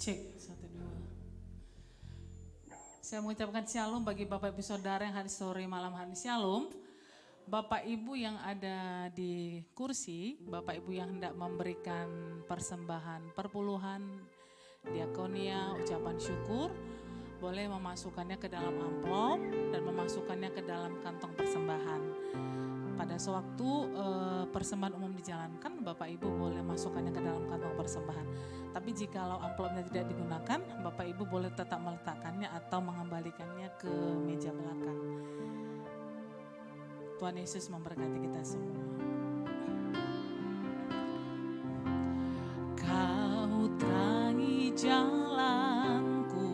Cek, satu dua. Saya mengucapkan shalom bagi Bapak Ibu Saudara yang hari sore malam hari shalom. Bapak Ibu yang ada di kursi, Bapak Ibu yang hendak memberikan persembahan perpuluhan, diakonia, ucapan syukur, boleh memasukkannya ke dalam amplop dan memasukkannya ke dalam kantong persembahan. Pada sewaktu persembahan umum dijalankan, Bapak Ibu boleh masukkannya ke dalam kantong persembahan. Tapi jikalau amplopnya tidak digunakan, Bapak Ibu boleh tetap meletakkannya atau mengembalikannya ke meja belakang. Tuhan Yesus memberkati kita semua. Kau terangi jalanku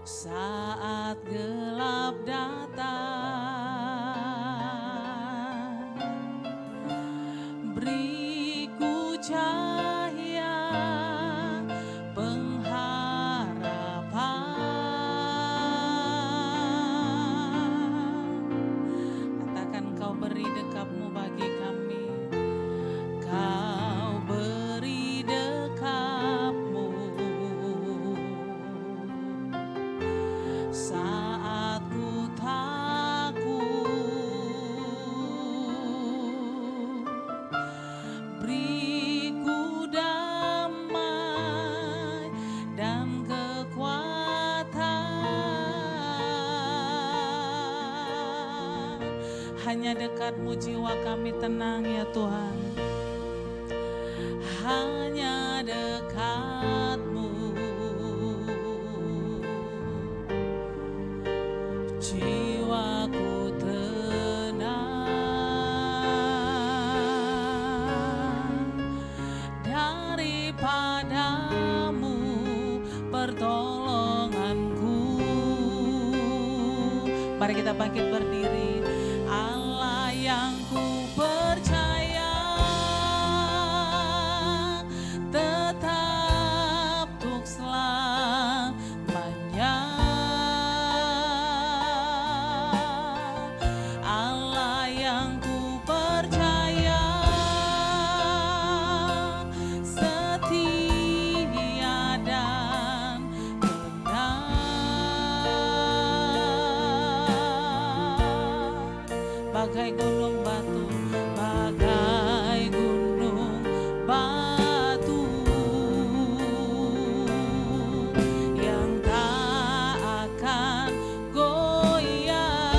saat gelap datang, beriku cahaya pengharapan. Katakan, kau beri dekapmu bagi kami, kau beri dekapmu saat ku takut, beriku damai dan kekuatan. Hanya dekat-Mu jiwa kami tenang ya Tuhan. Hanya dekat-Mu jiwaku tenang, daripadamu pertolonganku. Mari kita bangkit berdiri. Allah yang ku percaya tetap untuk selamanya. Allah yang ku percaya setia dan benar. Bagai gunung batu, bagai gunung batu yang tak akan goyah.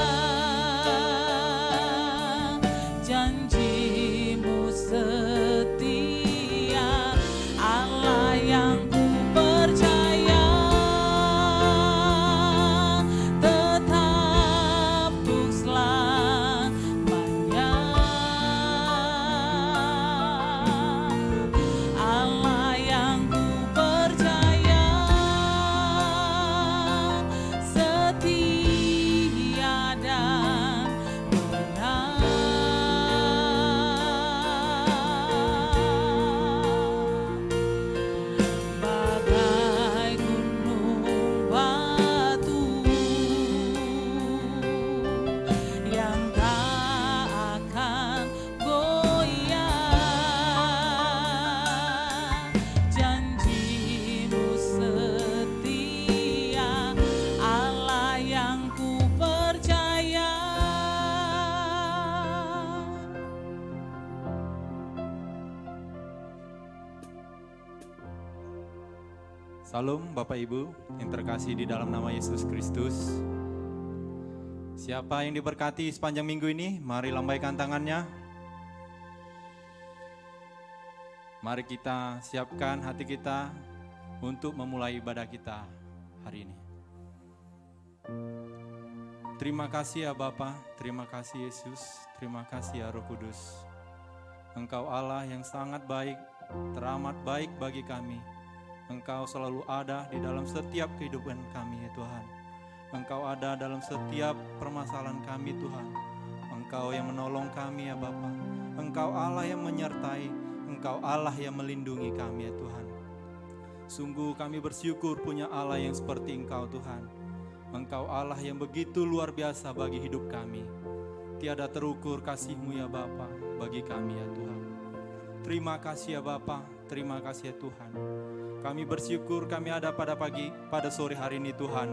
Janji-Mu setia, Allah yang ku percaya tetap untuk selamanya. Allah yang ku percaya setia dan benar. Bagai gunung batu yang tak akan goyah. Janji-Mu setia, Allah yang ku percaya. Salam Bapak Ibu yang terkasih di dalam nama Yesus Kristus. Siapa yang diberkati sepanjang minggu ini, mari lambaikan tangannya. Mari kita siapkan hati kita untuk memulai ibadah kita hari ini. Terima kasih ya Bapa, terima kasih Yesus, terima kasih ya Roh Kudus. Engkau Allah yang sangat baik, teramat baik bagi kami. Engkau selalu ada di dalam setiap kehidupan kami ya Tuhan. Engkau ada dalam setiap permasalahan kami Tuhan. Engkau yang menolong kami ya Bapa. Engkau Allah yang menyertai. Engkau Allah yang melindungi kami ya Tuhan. Sungguh kami bersyukur punya Allah yang seperti Engkau Tuhan. Engkau Allah yang begitu luar biasa bagi hidup kami. Tiada terukur kasih-Mu ya Bapa bagi kami ya Tuhan. Terima kasih ya Bapa, Terima kasih ya Tuhan. Kami bersyukur kami ada pada sore hari ini Tuhan,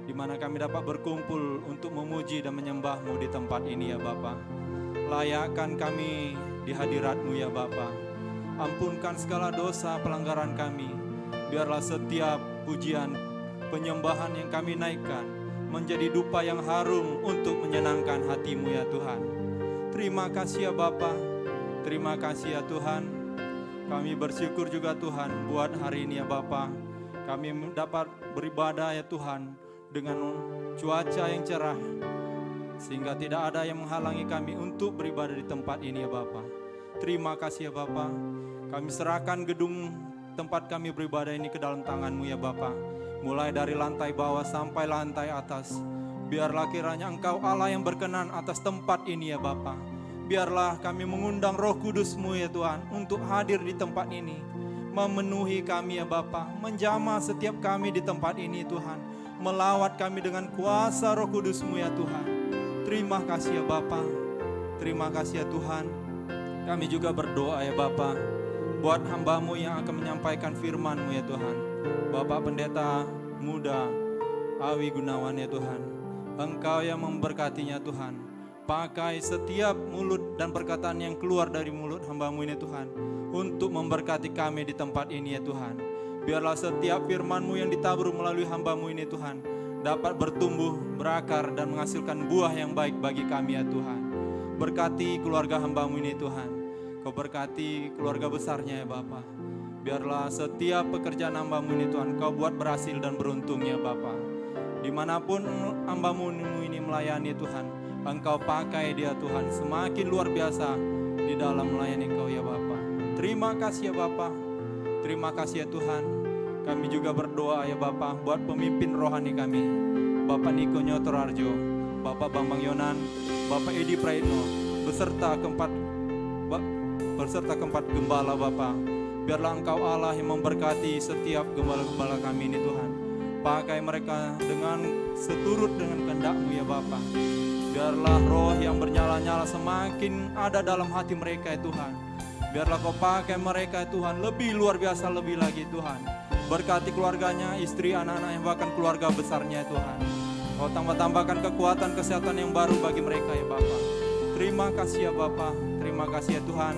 di mana kami dapat berkumpul untuk memuji dan menyembah-Mu di tempat ini ya Bapa. Layakkan kami di hadirat-Mu ya Bapa. Ampunkan segala dosa pelanggaran kami. Biarlah setiap pujian, penyembahan yang kami naikkan menjadi dupa yang harum untuk menyenangkan hati-Mu ya Tuhan. Terima kasih ya Bapa. Terima kasih ya Tuhan. Kami bersyukur juga Tuhan buat hari ini ya Bapa. Kami dapat beribadah ya Tuhan dengan cuaca yang cerah, sehingga tidak ada yang menghalangi kami untuk beribadah di tempat ini ya Bapa. Terima kasih ya Bapa. Kami serahkan gedung tempat kami beribadah ini ke dalam tangan-Mu ya Bapa. Mulai dari lantai bawah sampai lantai atas. Biarlah kiranya Engkau Allah yang berkenan atas tempat ini ya Bapa. Biarlah kami mengundang Roh Kudus-Mu ya Tuhan untuk hadir di tempat ini. Memenuhi kami ya Bapa. Menjamah setiap kami di tempat ini Tuhan. Melawat kami dengan kuasa Roh Kudus-Mu ya Tuhan. Terima kasih ya Bapa. Terima kasih ya Tuhan. Kami juga berdoa ya Bapa, buat hamba-Mu yang akan menyampaikan firman-Mu ya Tuhan. Bapak Pendeta Muda Awi Gunawan ya Tuhan. Engkau yang memberkatinya Tuhan. Pakai setiap mulut dan perkataan yang keluar dari mulut hamba-Mu ini Tuhan, untuk memberkati kami di tempat ini ya Tuhan. Biarlah setiap firman-Mu yang ditabur melalui hamba-Mu ini Tuhan, dapat bertumbuh, berakar, dan menghasilkan buah yang baik bagi kami ya Tuhan. Berkati keluarga hamba-Mu ini Tuhan. Kau berkati keluarga besarnya ya Bapa. Biarlah setiap pekerjaan hamba-Mu ini Tuhan, Kau buat berhasil dan beruntung ya Bapa. Dimanapun hamba-Mu ini melayani Tuhan, Engkau pakai dia Tuhan semakin luar biasa di dalam melayani Kau ya Bapa. Terima kasih ya Bapa. Terima kasih ya Tuhan. Kami juga berdoa ya Bapa buat pemimpin rohani kami, Bapak Niko Nyotorarjo, Bapak Bambang Yonan, Bapak Edi Praitno, beserta keempat gembala Bapa. Biarlah Engkau Allah yang memberkati setiap gembala-gembala kami ini Tuhan. Pakai mereka dengan seturut dengan kehendak-Mu ya Bapa. Biarlah roh yang bernyala-nyala semakin ada dalam hati mereka ya Tuhan. Biarlah Kau pakai mereka ya Tuhan lebih luar biasa lebih lagi Tuhan. Berkati keluarganya, istri, anak-anak yang bahkan keluarga besarnya ya Tuhan. Kau tambah-tambahkan kekuatan kesehatan yang baru bagi mereka ya Bapa. Terima kasih ya Bapa. Terima kasih ya Tuhan.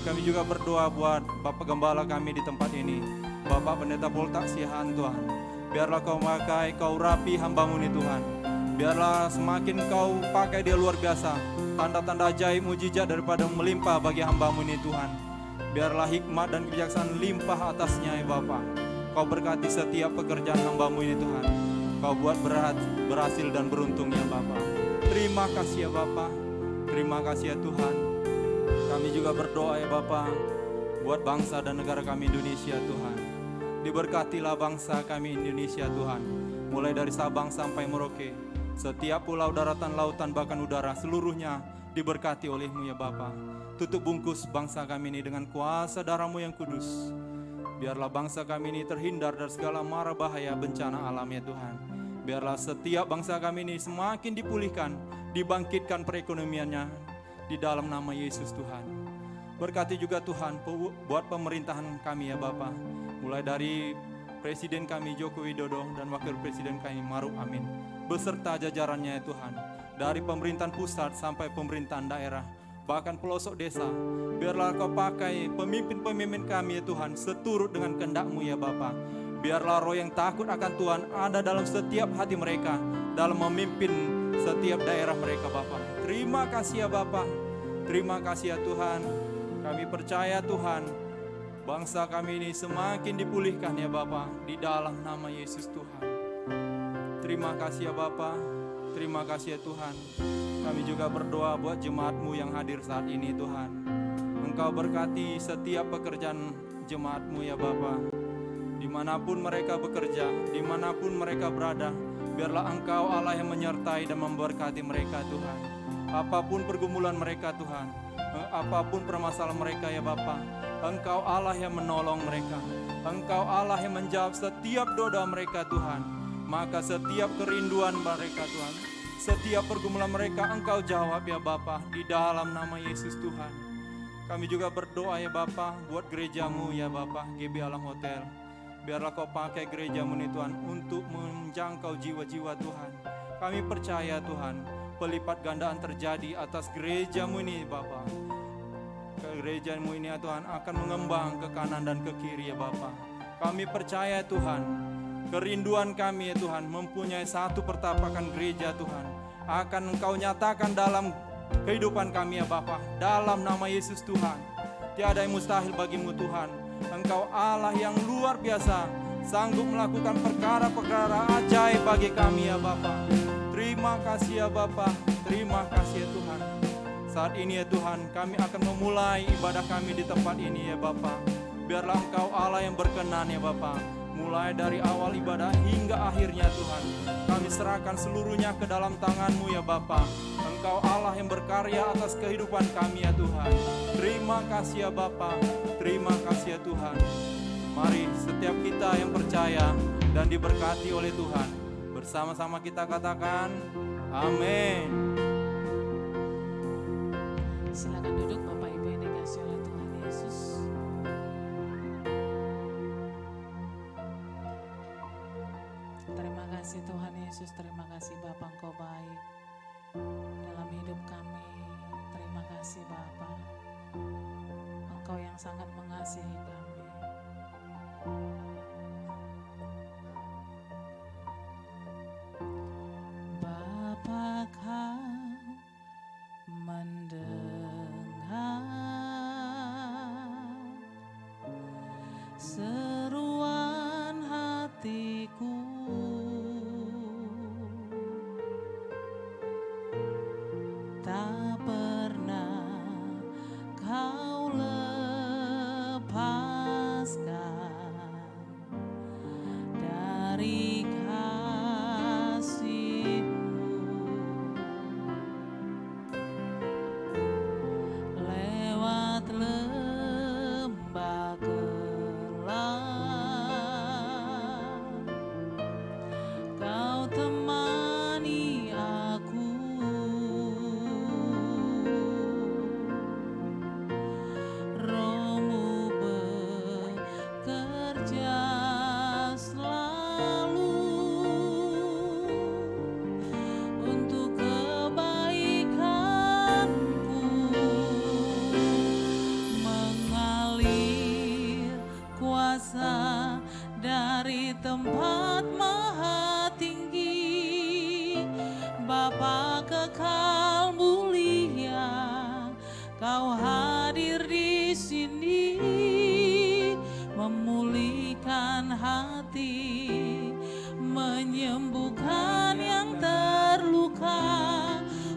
Kami juga berdoa buat Bapak Gembala kami di tempat ini, Bapak Pendeta Poltak Sihan Tuhan. Biarlah Kau pakai, Kau rapi hamba-Mu ini Tuhan. Biarlah semakin Kau pakai dia luar biasa. Tanda-tanda ajaib mujizat daripada melimpah bagi hamba-Mu ini Tuhan. Biarlah hikmat dan kebijaksanaan limpah atasnya ya Bapa. Kau berkati setiap pekerjaan hamba-Mu ini Tuhan. Kau buat berhasil dan beruntung ya Bapa. Terima kasih ya Bapa. Terima kasih ya Tuhan. Kami juga berdoa ya Bapa buat bangsa dan negara kami Indonesia Tuhan. Diberkatilah bangsa kami Indonesia Tuhan. Mulai dari Sabang sampai Merauke. Setiap pulau, daratan, lautan, bahkan udara seluruhnya diberkati oleh-Mu ya Bapa. Tutup bungkus bangsa kami ini dengan kuasa darah-Mu yang kudus. Biarlah bangsa kami ini terhindar dari segala mara bahaya bencana alam ya Tuhan. Biarlah setiap bangsa kami ini semakin dipulihkan, dibangkitkan perekonomiannya di dalam nama Yesus Tuhan. Berkati juga Tuhan buat pemerintahan kami ya Bapa. Mulai dari Presiden kami Joko Widodo dan Wakil Presiden kami Maruf Amin. Beserta jajarannya ya Tuhan. Dari pemerintahan pusat sampai pemerintahan daerah. Bahkan pelosok desa. Biarlah Kau pakai pemimpin-pemimpin kami ya Tuhan seturut dengan kehendak-Mu ya Bapa. Biarlah roh yang takut akan Tuhan ada dalam setiap hati mereka, dalam memimpin setiap daerah mereka Bapa. Terima kasih ya Bapa. Terima kasih ya Tuhan. Kami percaya Tuhan, bangsa kami ini semakin dipulihkan ya Bapa di dalam nama Yesus Tuhan. Terima kasih ya Bapa. Terima kasih ya Tuhan. Kami juga berdoa buat jemaat-Mu yang hadir saat ini Tuhan. Engkau berkati setiap pekerjaan jemaat-Mu ya Bapa. Dimanapun mereka bekerja, dimanapun mereka berada, biarlah Engkau Allah yang menyertai dan memberkati mereka Tuhan. Apapun pergumulan mereka Tuhan, apapun permasalahan mereka ya Bapa, Engkau Allah yang menolong mereka. Engkau Allah yang menjawab setiap doa mereka Tuhan. Maka setiap kerinduan mereka Tuhan, setiap pergumulan mereka Engkau jawab ya Bapa di dalam nama Yesus Tuhan. Kami juga berdoa ya Bapa buat gerejamu ya Bapa, GB Alam Hotel. Biarlah kau pakai gerejamu ini Tuhan untuk menjangkau jiwa-jiwa Tuhan. Kami percaya Tuhan, pelipat gandaan terjadi atas gerejamu ini Bapa. Gerejamu ini ya Tuhan akan mengembang ke kanan dan ke kiri ya Bapa. Kami percaya Tuhan, kerinduan kami ya Tuhan mempunyai satu pertapakan gereja Tuhan. Akan Engkau nyatakan dalam kehidupan kami ya Bapa, dalam nama Yesus Tuhan. Tiada yang mustahil bagimu Tuhan. Engkau Allah yang luar biasa, sanggup melakukan perkara-perkara ajaib bagi kami ya Bapa. Terima kasih ya Bapa, terima kasih ya Tuhan. Saat ini ya Tuhan, kami akan memulai ibadah kami di tempat ini ya Bapa. Biarlah Engkau Allah yang berkenan ya Bapa. Mulai dari awal ibadah hingga akhirnya Tuhan, kami serahkan seluruhnya ke dalam tangan-Mu ya Bapa. Engkau Allah yang berkarya atas kehidupan kami ya Tuhan. Terima kasih ya Bapa, terima kasih ya Tuhan. Mari setiap kita yang percaya dan diberkati oleh Tuhan, bersama-sama kita katakan amin. Silakan duduk Bapak Ibu yang dikasihi oleh Tuhan Yesus. Terima kasih Tuhan Yesus, terima kasih Bapa, Engkau baik dalam hidup kami. Terima kasih Bapa, Engkau yang sangat mengasihi kami. Bapa, Kau mendengar seruan hatiku. Tak pernah Kau lepaskan dari kasih-Mu. Lewat lembah gelap, Kau temani aku. Roh-Mu bekerja selalu untuk kebaikanku. Mengalir kuasa dari tempat maha tinggi, Bapa kekal mulia, Kau hadir di sini, memulihkan hati, menyembuhkan yang terluka.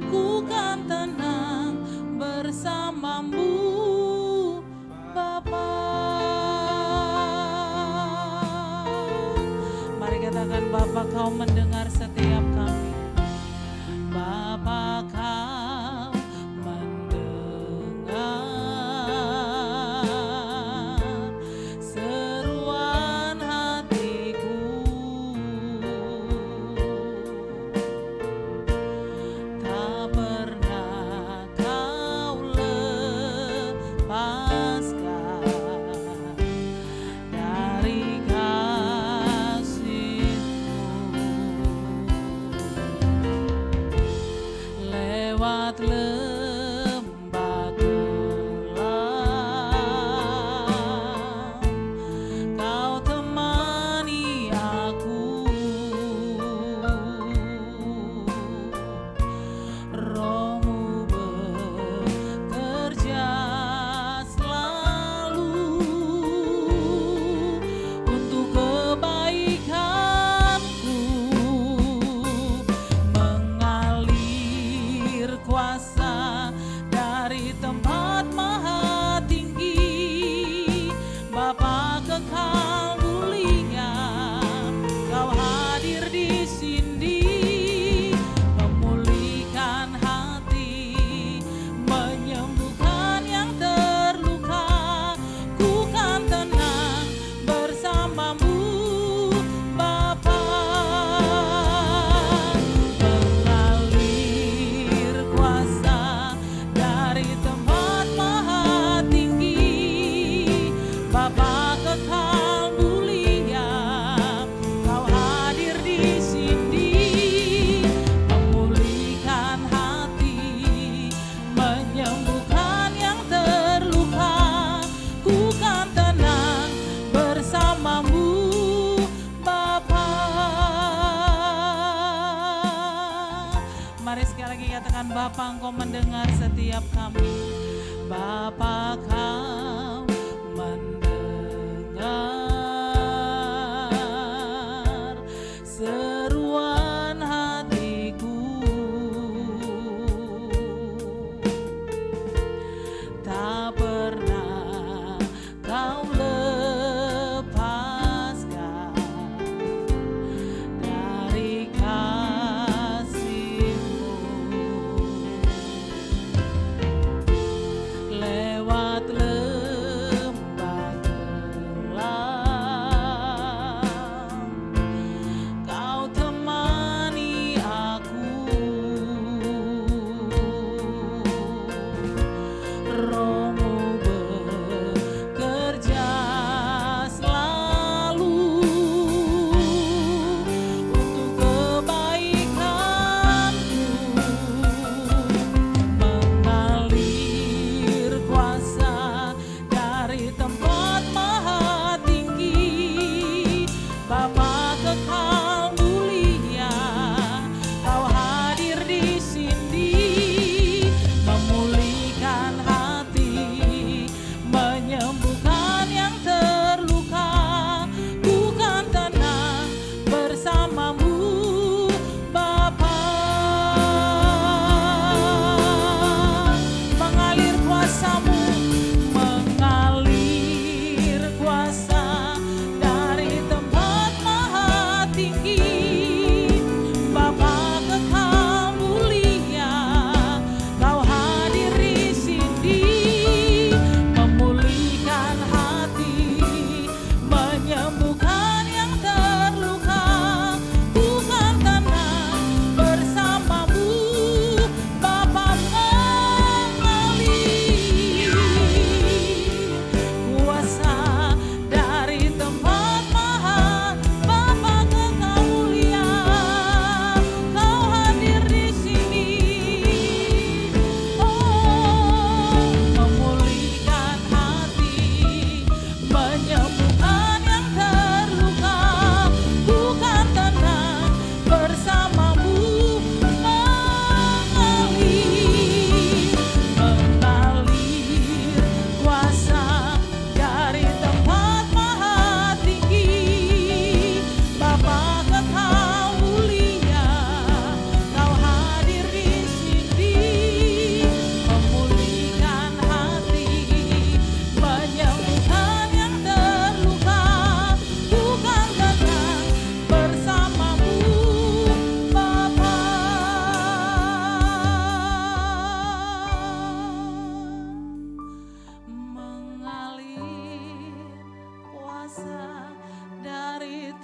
Ku kan tenang bersama-Mu, Bapa. Mari katakan, Bapa, Kau mendengar setiap kami. Bapa, Kau mendengar seruan hatiku. Tak pernah Kau lepaskan dari kasih-Mu. Mari sekali lagi katakan, Bapa, Engkau mendengar setiap kami. Bapa, Kau mendengar seruan hatiku. Tak pernah Kau lepaskan dari kasih-Mu. Lewat lembah gelap, Kau temani aku. Roh-Mu bekerja selalu untuk kebaikanku. Mengalir kuasa dari tempat maha tinggi. Bapa kekal mulia, Kau hadir di sini, memulihkan hati, menyembuhkan yang terluka. Ku kan tenang bersama-Mu, Bapa. Mengalir kuasa-Mu, mengalir kuasa dari tempat maha tinggi. Bapa kekal mulia, Kau hadir di sini, memulihkan hati, menyembuhkan yang terluka. Ku kan tenang bersama-Mu, Bapa. Mengalir kuasa dari tempat maha, Bapa kekal mulia, Kau hadir di sini. Memulihkan hati, menyembuhkan yang terluka. Ku kan tenang bersama-Mu. Mengalir kuasa dari tempat maha tinggi. Bapa kekal mulia, Kau hadir di sini, memulihkan hati, menyembuhkan yang terluka. Ku kan tenang bersama-Mu, Bapa. Mengalir kuasa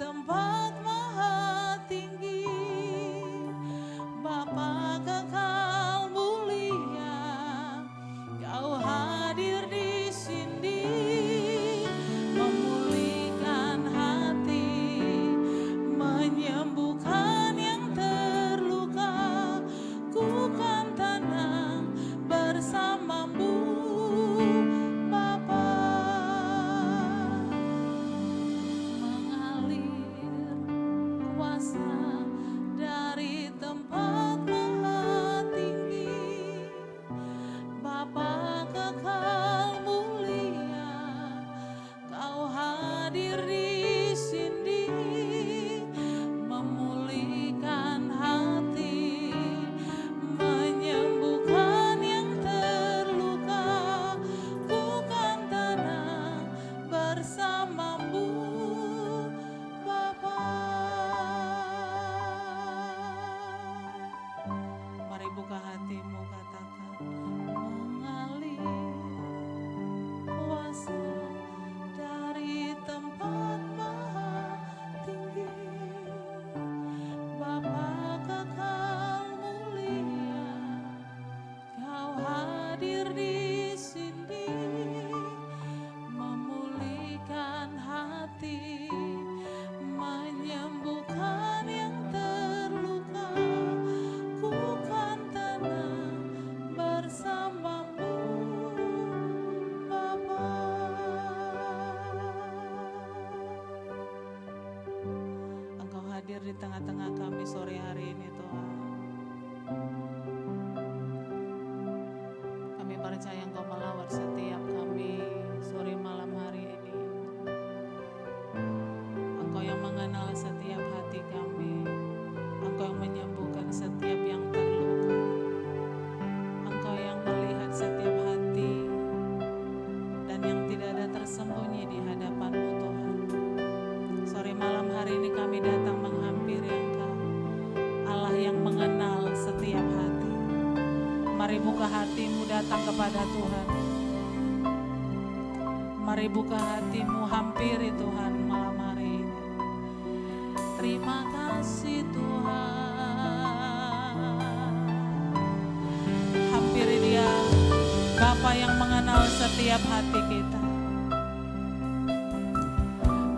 dari tempat maha tinggi. Bapa kekal mulia, Kau hadir di sini, memulihkan hati, menyembuhkan yang terluka. Ku kan tenang bersama-Mu, Bapa. Mengalir kuasa dari tempat maha tinggi. Bapa kekal mulia, Kau hadir di sini, memulihkan hati, menyembuhkan yang terluka. Ku kan tenang bersama-Mu, Bapa. Mari buka hatimu, katakan, mengalir kuasa dari tempat maha tinggi. Bapa kekal mulia, Kau hadir di sini, memulihkan hati, menyembuhkan yang terluka. Ku kan tenang bersama-Mu, Bapa. Engkau hadir di tengah-tengah kami sore hari ini, Tuhan. Kami percaya Engkau melawat setiap kami sore malam hari ini. Engkau yang mengenal setiap hati kami. Engkau yang menyembuhkan setiap yang terluka. Engkau yang melihat setiap hati dan yang tidak ada tersembunyi di hadapan-Mu Tuhan. Sore malam hari ini kami datang menghampiri Engkau, Allah yang mengenal setiap hati. Mari buka hatimu datang kepada Tuhan. Mari buka hatimu hampiri Tuhan malam hari ini. Terima kasih Tuhan. Hampiri Dia, Bapa yang mengenal setiap hati kita.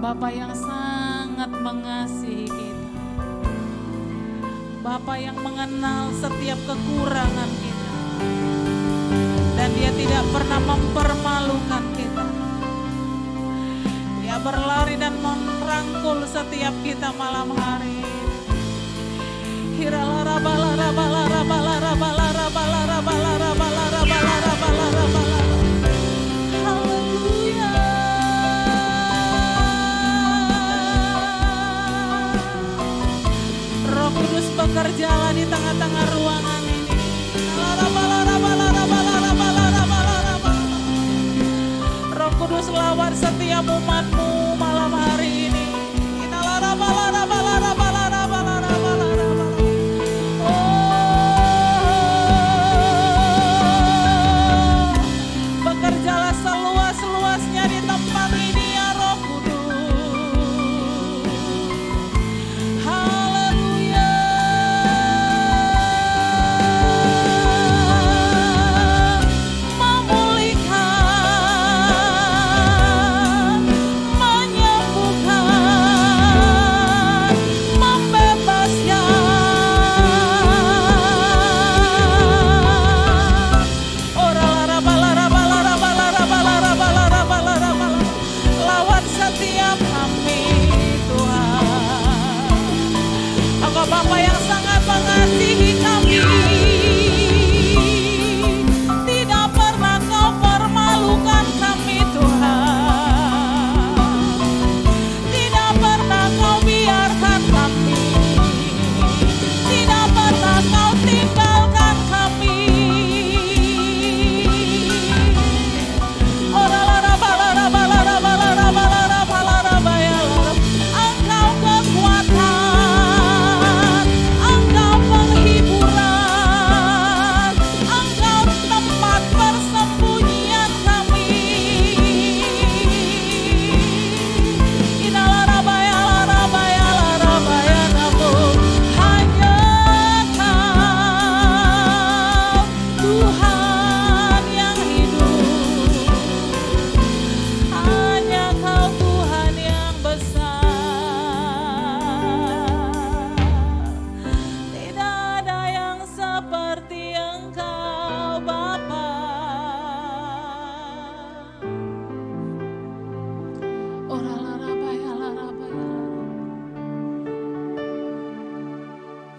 Bapa yang sangat mengasihi kita. Bapa yang mengenal setiap kekurangan kita. Dan Dia tidak pernah mempermalukan kita. Dia berlari dan merangkul setiap kita malam hari ini. Haleluya. Roh Kudus bekerjalah di tengah-tengah ruangan ini. Roh Kudus lawat setiap umat-Mu malam hari ini. Bekerjalah seluas-luasnya di tempat ini ya Roh Kudus. Haleluya. Memulihkan, menyembuhkan, membebaskan. Lawat setiap kami Tuhan. Engkau Bapa yang sangat mengasihi kami. Tidak pernah Kau permalukan kami Tuhan. Tidak pernah Kau biarkan kami. Tidak pernah Kau tinggalkan kami. Engkau kekuatan, Engkau penghiburan, Engkau tempat persembunyian kami. Hanya Kau Tuhan yang hidup. Hanya Kau Tuhan yang besar. Tidak ada yang seperti Engkau Bapa.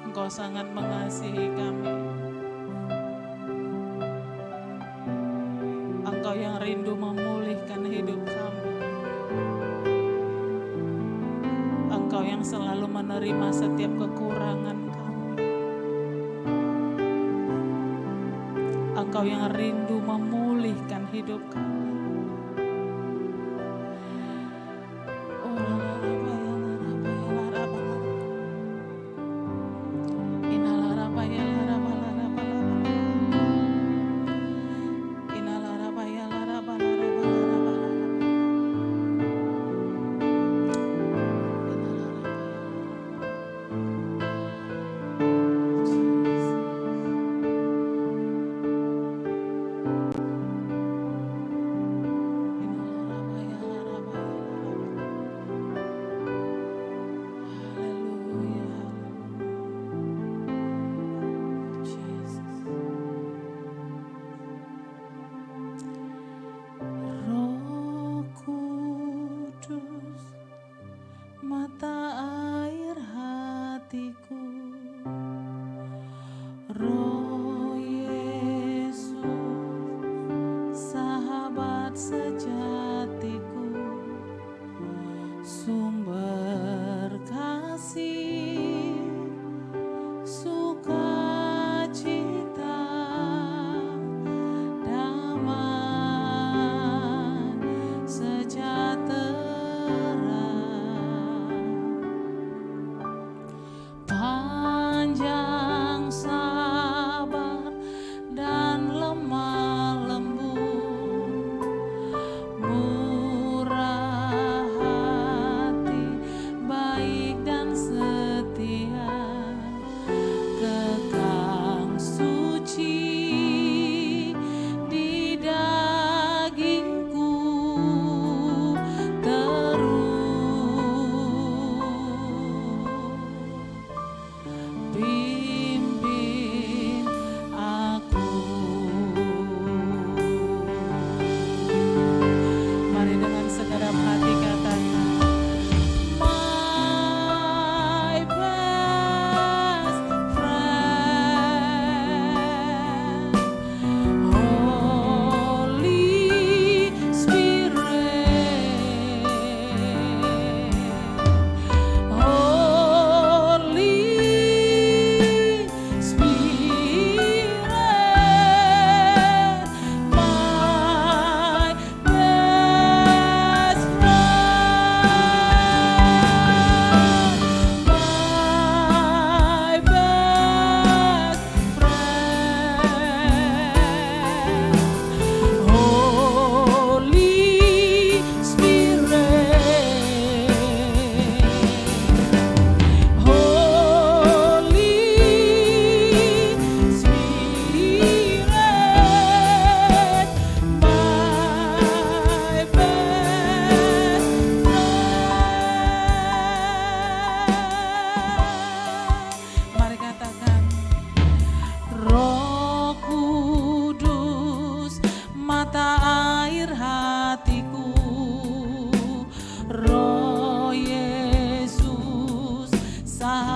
Engkau sangat mengasihi kami. Engkau yang rindu memulihkan hidup kami. Engkau yang selalu menerima setiap kekurangan kami. Engkau yang rindu memulihkan hidup kami.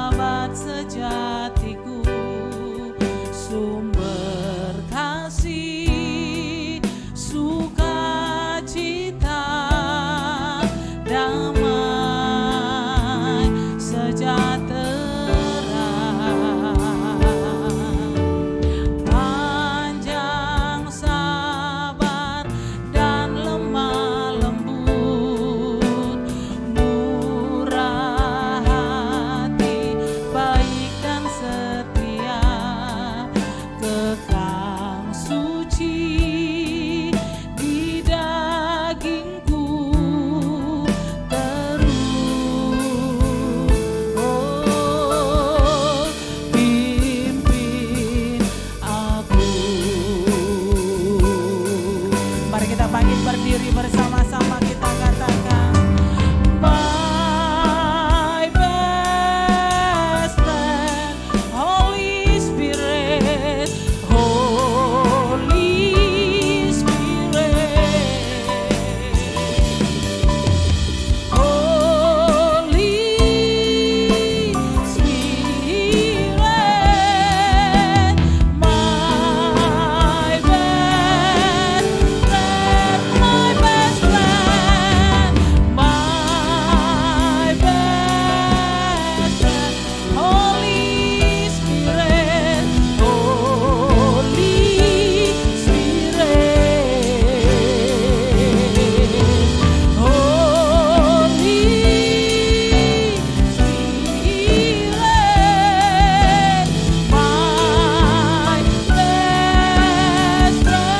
sahabat sejatiku, sumber kasih, sukacita, damai sejahtera, panjang sabar dan lemah lembut, murah hati, baik dan setia, kekang suci di dagingku terus. Oh, pimpin aku. Mari kita bangkit berdiri bersama-sama, kita katakan, my best friend, Holy Spirit, Holy Spirit, Holy Spirit, my best friend, my best friend, my best friend, Holy Spirit, Holy Spirit, Holy Spirit, my best friend.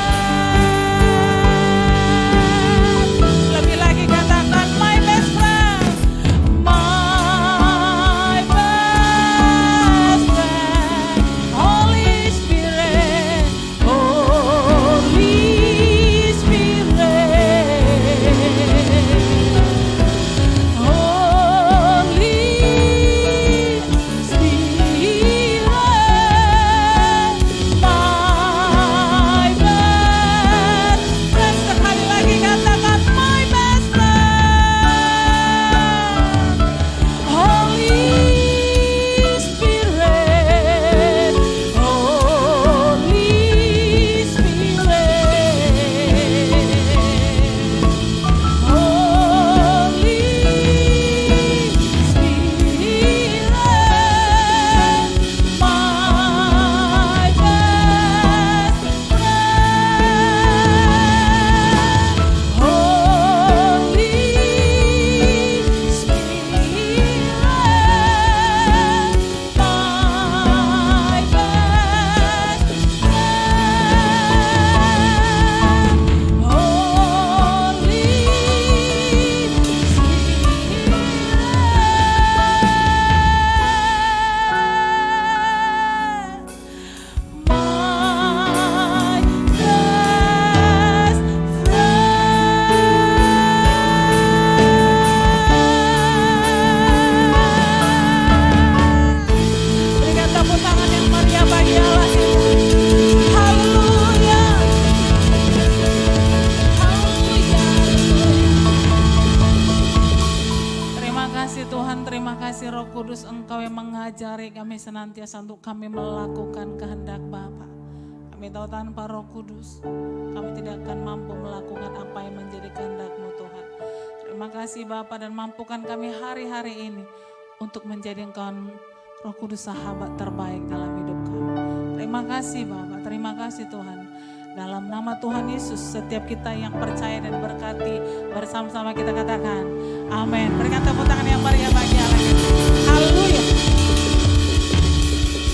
Lebih lagi katakan, my best friend, my best friend, Holy Spirit, Holy Spirit, Holy Spirit, my best friend. Sekali lagi katakan, my best friend, Holy Spirit, Holy Spirit, Holy Spirit, my best friend, Holy Berikan tepuk tangan yang meriah bagi Allah kita. Haleluya. Haleluya. Terima kasih Tuhan, terima kasih Roh Kudus, Engkau yang mengajari kami senantiasa untuk kami melakukan kehendak Bapa. Kami tahu tanpa Roh Kudus, kami tidak akan mampu melakukan apa yang menjadi kehendak-Mu Tuhan. Terima kasih Bapa, dan mampukan kami hari-hari ini untuk menjadikan Roh Kudus sahabat terbaik dalam hidup kami. Terima kasih Bapa, terima kasih Tuhan. Dalam nama Tuhan Yesus, setiap kita yang percaya dan berkati bersama-sama kita katakan, amin. Berikan tepuk tangan yang meriah bagi Allah kita. Haleluya.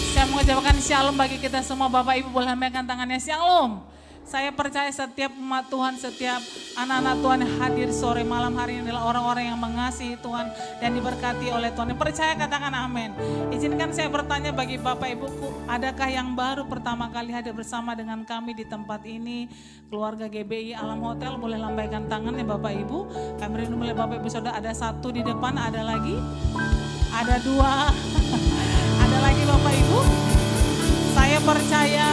Saya mengucapkan shalom bagi kita semua. Bapak Ibu boleh lambaikan tangannya, shalom. Saya percaya setiap umat Tuhan, setiap anak-anak Tuhan yang hadir sore malam hari ini adalah orang-orang yang mengasihi Tuhan dan diberkati oleh Tuhan. Yang percaya katakan amin. Izinkan saya bertanya bagi Bapak Ibuku, adakah yang baru pertama kali hadir bersama dengan kami di tempat ini? Keluarga GBI Alam Hotel boleh lambaikan tangannya Bapak Ibu. Kami rindu melihat Bapak Ibu Saudara, ada satu di depan, ada lagi, ada dua, ada lagi Bapak Ibu. Saya percaya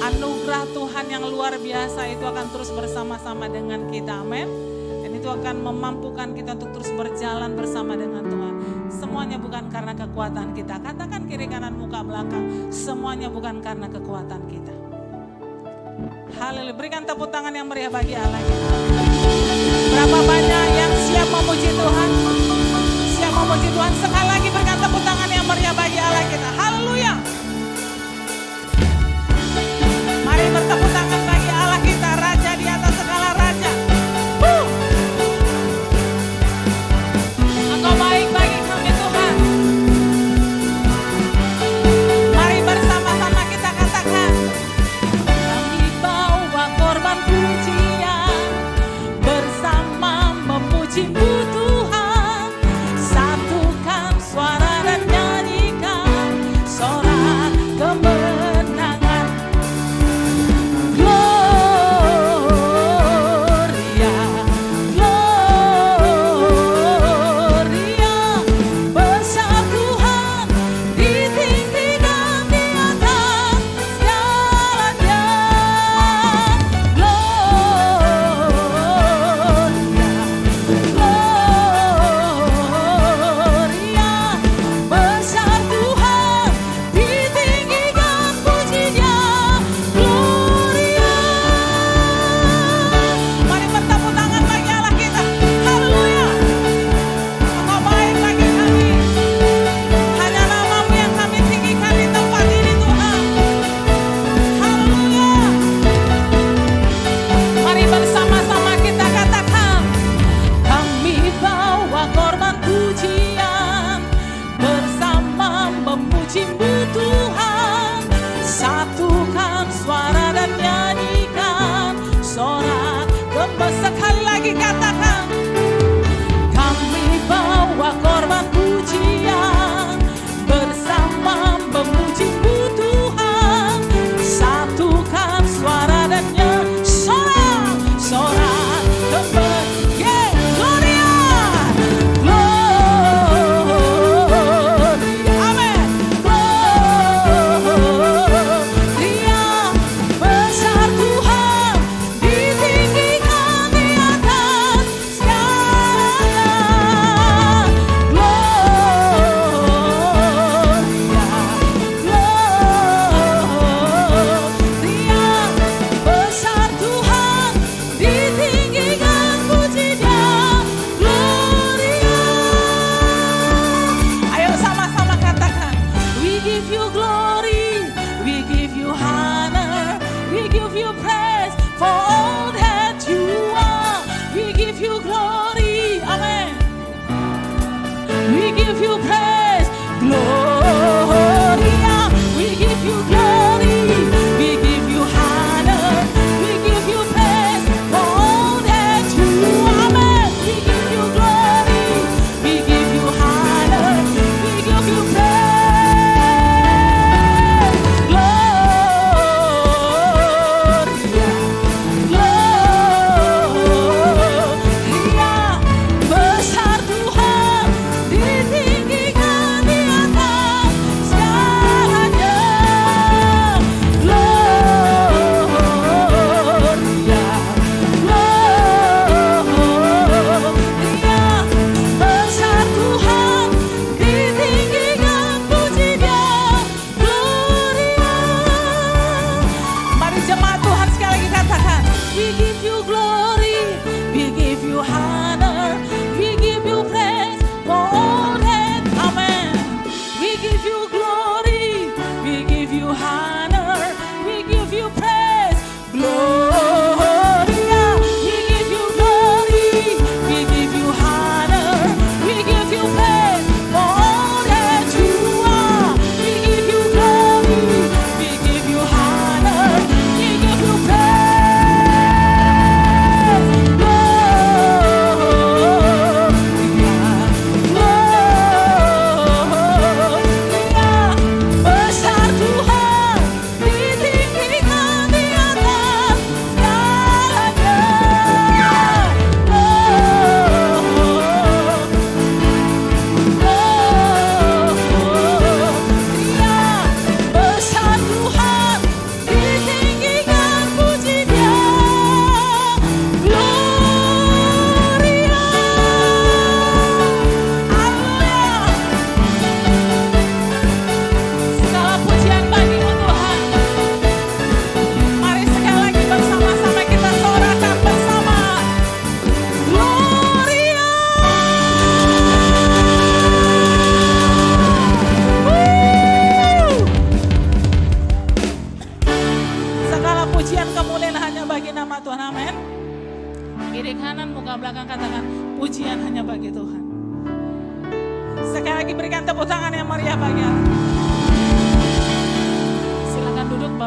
anugerah Tuhan yang luar biasa itu akan terus bersama-sama dengan kita, amin. Dan itu akan memampukan kita untuk terus berjalan bersama dengan Tuhan. Semuanya bukan karena kekuatan kita. Katakan kiri kanan muka belakang, semuanya bukan karena kekuatan kita. Haleluya, berikan tepuk tangan yang meriah bagi Allah kita. Berapa banyak yang siap memuji Tuhan? Siap memuji Tuhan. Sekali lagi berikan tepuk tangan yang meriah bagi Allah kita. Haleluya. Mari bertepuk tangan bagi Allah kita, Raja di atas segala raja. Engkau baik bagi kami Tuhan. Mari bersama-sama kita katakan, kami bawa korban pujian bersama memuji-Mu Tuhan. Satukan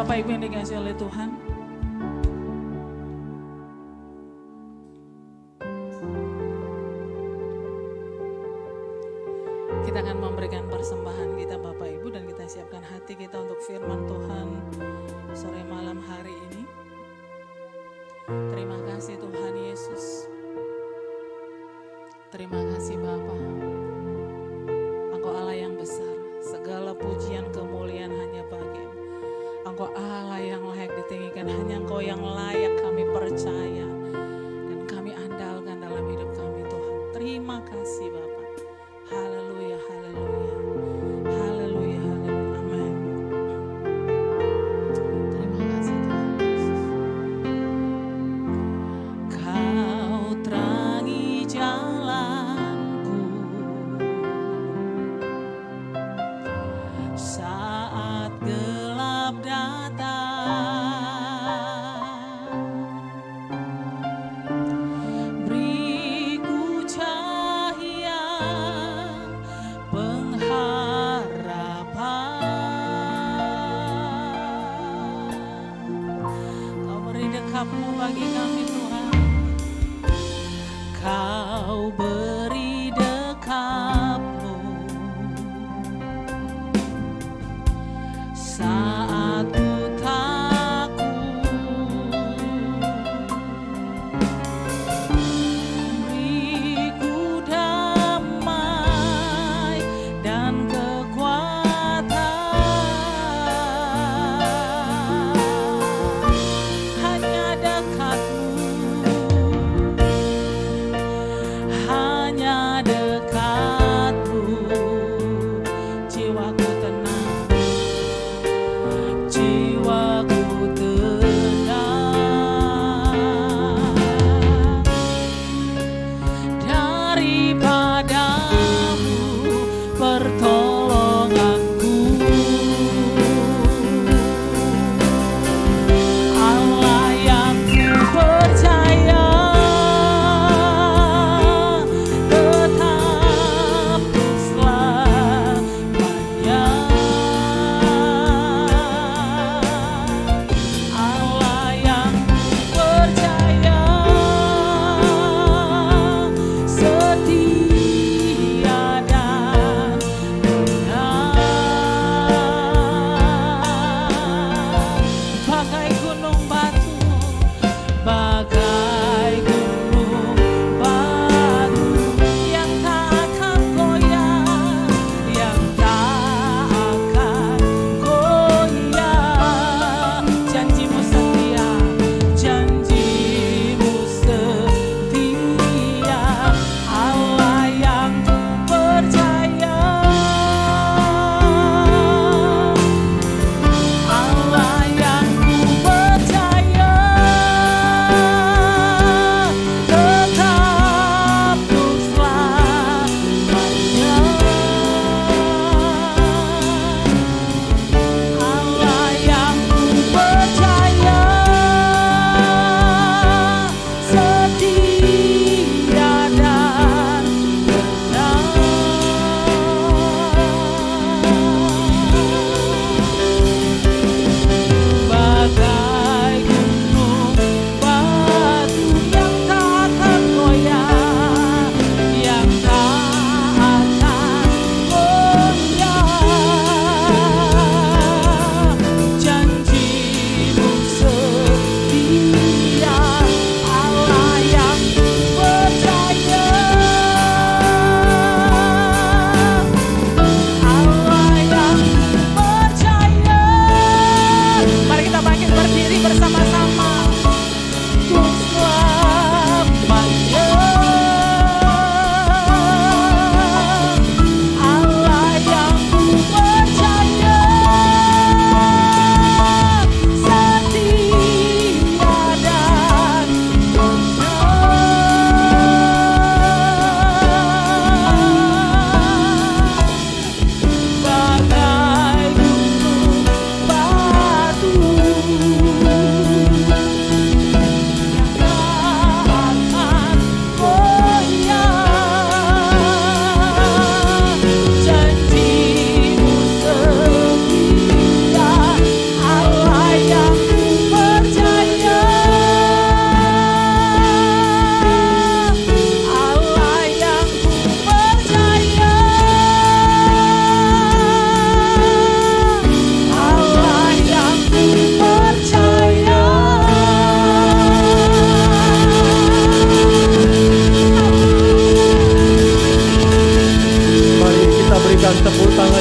Bapak Ibu yang dikasihi oleh Tuhan, kita akan memberikan persembahan kita Bapak Ibu, dan kita siapkan hati kita untuk firman Tuhan sore malam hari ini. Terima kasih Tuhan Yesus. Terima kasih Bapa. Engkau Allah yang besar, segala pujian kemuliaan hanya bagi-Mu. Engkau Allah yang layak ditinggikan, hanya Engkau yang layak kami percaya dan kami andalkan dalam hidup kami Tuhan. Terima kasih Bapa. Haleluya, haleluya. Haleluya, haleluya. Amin. Terima kasih Tuhan Yesus. Kau terangi jalanku saat gelap datang. Beriku cahaya pengharapan. Kau beri dekap-Mu bagi kami Tuhan. Kau beri dekap-Mu saat ku takut. Beriku damai dan kekuatan. Hanya dekat-Mu, hanya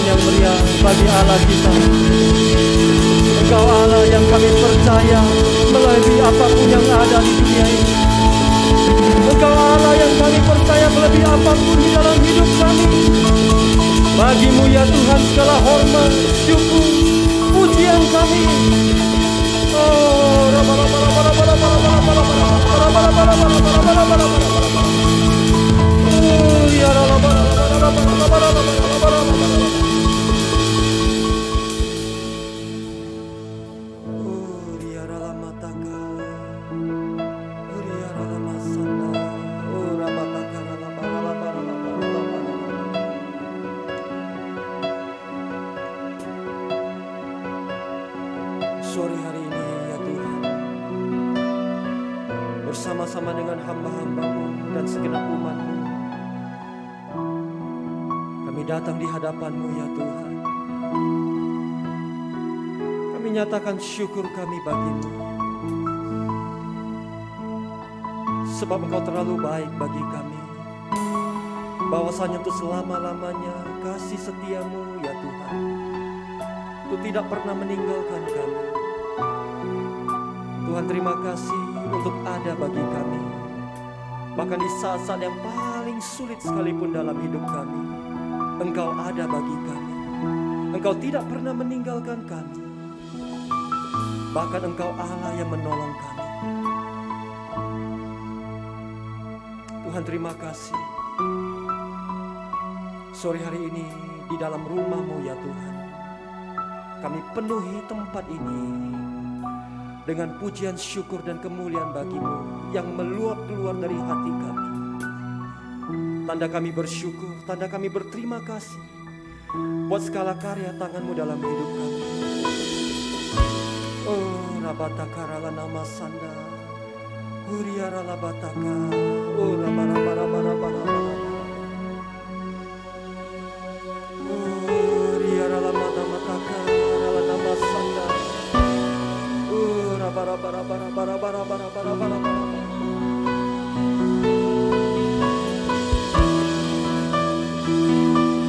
yang meriah bagi Allah kita. Engkau Allah yang kami percaya melebihi apapun yang ada di dunia ini. Engkau Allah yang kami percaya melebihi apapun di dalam hidup kami. Bagimu ya Tuhan segala hormat, syukur, pujian kami. Oh, sore hari ini ya Tuhan, bersama-sama dengan hamba-hamba-Mu dan segenap umat-Mu, kami datang di hadapan-Mu ya Tuhan. Kami nyatakan syukur kami bagi-Mu, sebab Engkau terlalu baik bagi kami. Bahwasanya untuk selama-lamanya kasih setia-Mu ya Tuhan, itu tidak pernah meninggalkan kami. Tuhan, terima kasih untuk ada bagi kami. Bahkan di saat-saat yang paling sulit sekalipun dalam hidup kami, Engkau ada bagi kami. Engkau tidak pernah meninggalkan kami. Bahkan Engkau Allah yang menolong kami. Tuhan, terima kasih. Sore hari ini di dalam rumah-Mu ya Tuhan, kami penuhi tempat ini dengan pujian, syukur, dan kemuliaan bagi-Mu yang meluap keluar dari hati kami. Tanda kami bersyukur, tanda kami berterima kasih buat segala karya tangan-Mu dalam hidup kami. Oh, Rabatakara nama Sanda, Huriara Labataka, oh Rabarabarabarabara.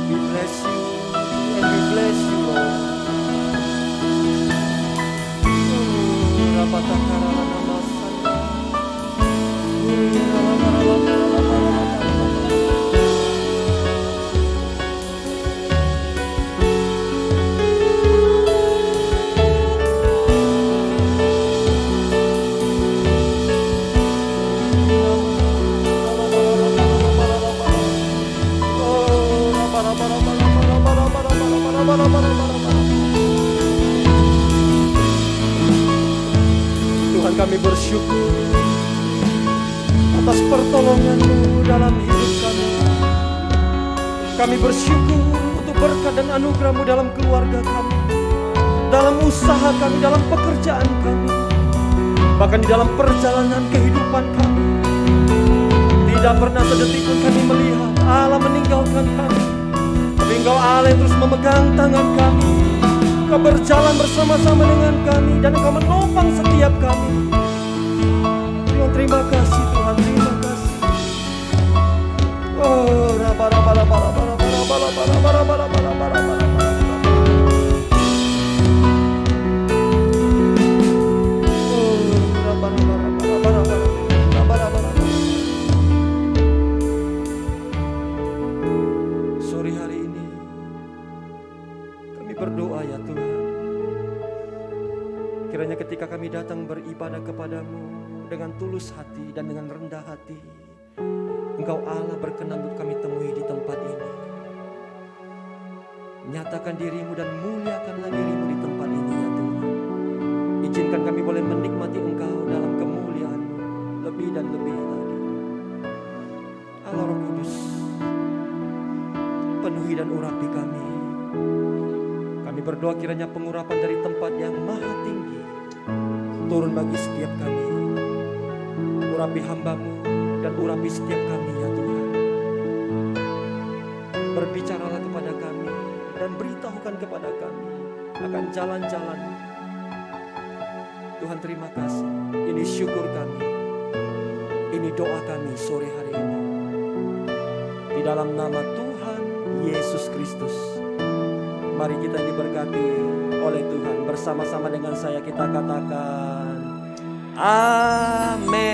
We bless you and we bless you, Lord. Tuhan, kami bersyukur atas pertolongan-Mu dalam hidup kami. Kami bersyukur untuk berkat dan anugerah-Mu dalam keluarga kami, dalam usaha kami, dalam pekerjaan kami, bahkan di dalam perjalanan kehidupan kami. Tidak pernah sedetik pun kami melihat Allah meninggalkan kami, tapi Engkau Allah yang terus memegang tangan kami. Engkau berjalan bersama-sama dengan kami dan Engkau menopang setiap kami. Tuhan, terima kasih Tuhan, terima kasih. Oh, sore hari ini kami berdoa ya Tuhan, kiranya ketika kami datang beribadah kepadamu dengan tulus hati dan dengan rendah hati, Engkau Allah berkenan untuk kami temui di tempat ini. Nyatakan dirimu dan muliakanlah dirimu di tempat ini ya Tuhan. Izinkan kami boleh menikmati Engkau dalam kemuliaan lebih dan lebih lagi. Allah Roh Kudus, penuhi dan urapi kami. Kami berdoa kiranya pengurapan dari tempat yang maha tinggi turun bagi setiap kami. Urapi hamba-Mu dan urapi setiap kami ya Tuhan. Berbicaralah kepada kami dan beritahukan kepada kami akan jalan-jalan. Tuhan, terima kasih. Ini syukur kami, ini doa kami sore hari ini. Di dalam nama Tuhan Yesus Kristus Mari kita diberkati oleh Tuhan. Bersama-sama dengan saya kita katakan amin.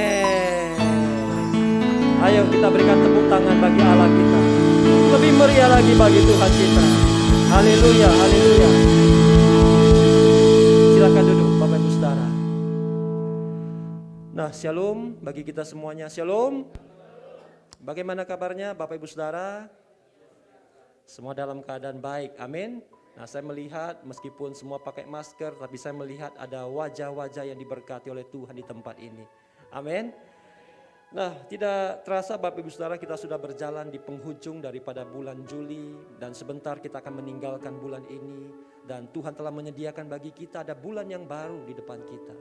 Ayo kita berikan tepuk tangan bagi Allah kita. Lebih meriah lagi bagi Tuhan kita. Haleluya, haleluya. Silakan duduk Bapak Ibu Saudara. Nah, shalom bagi kita semuanya. Shalom. Bagaimana kabarnya Bapak Ibu Saudara? Semua dalam keadaan baik, amin. Nah, saya melihat meskipun semua pakai masker, tapi saya melihat ada wajah-wajah yang diberkati oleh Tuhan di tempat ini, amin. Nah, tidak terasa Bapak Ibu Saudara, kita sudah berjalan di penghujung daripada bulan Juli, dan sebentar kita akan meninggalkan bulan ini, dan Tuhan telah menyediakan bagi kita ada bulan yang baru di depan kita.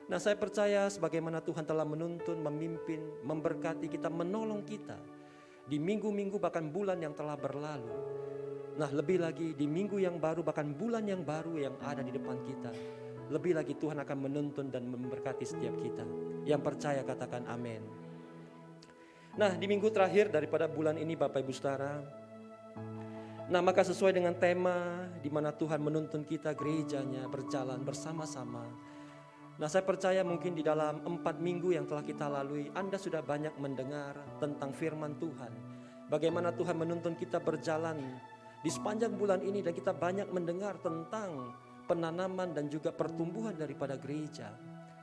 Nah, saya percaya sebagaimana Tuhan telah menuntun, memimpin, memberkati kita, menolong kita di minggu-minggu bahkan bulan yang telah berlalu. Nah, lebih lagi di minggu yang baru bahkan bulan yang baru yang ada di depan kita. Lebih lagi Tuhan akan menuntun dan memberkati setiap kita. Yang percaya katakan amin. Nah, di minggu terakhir daripada bulan ini Bapak Ibu Saudara, nah maka sesuai dengan tema di mana Tuhan menuntun kita gerejanya berjalan bersama-sama. Nah, saya percaya mungkin di dalam 4 minggu yang telah kita lalui, Anda sudah banyak mendengar tentang firman Tuhan. Bagaimana Tuhan menuntun kita berjalan di sepanjang bulan ini, dan kita banyak mendengar tentang penanaman dan juga pertumbuhan daripada gereja.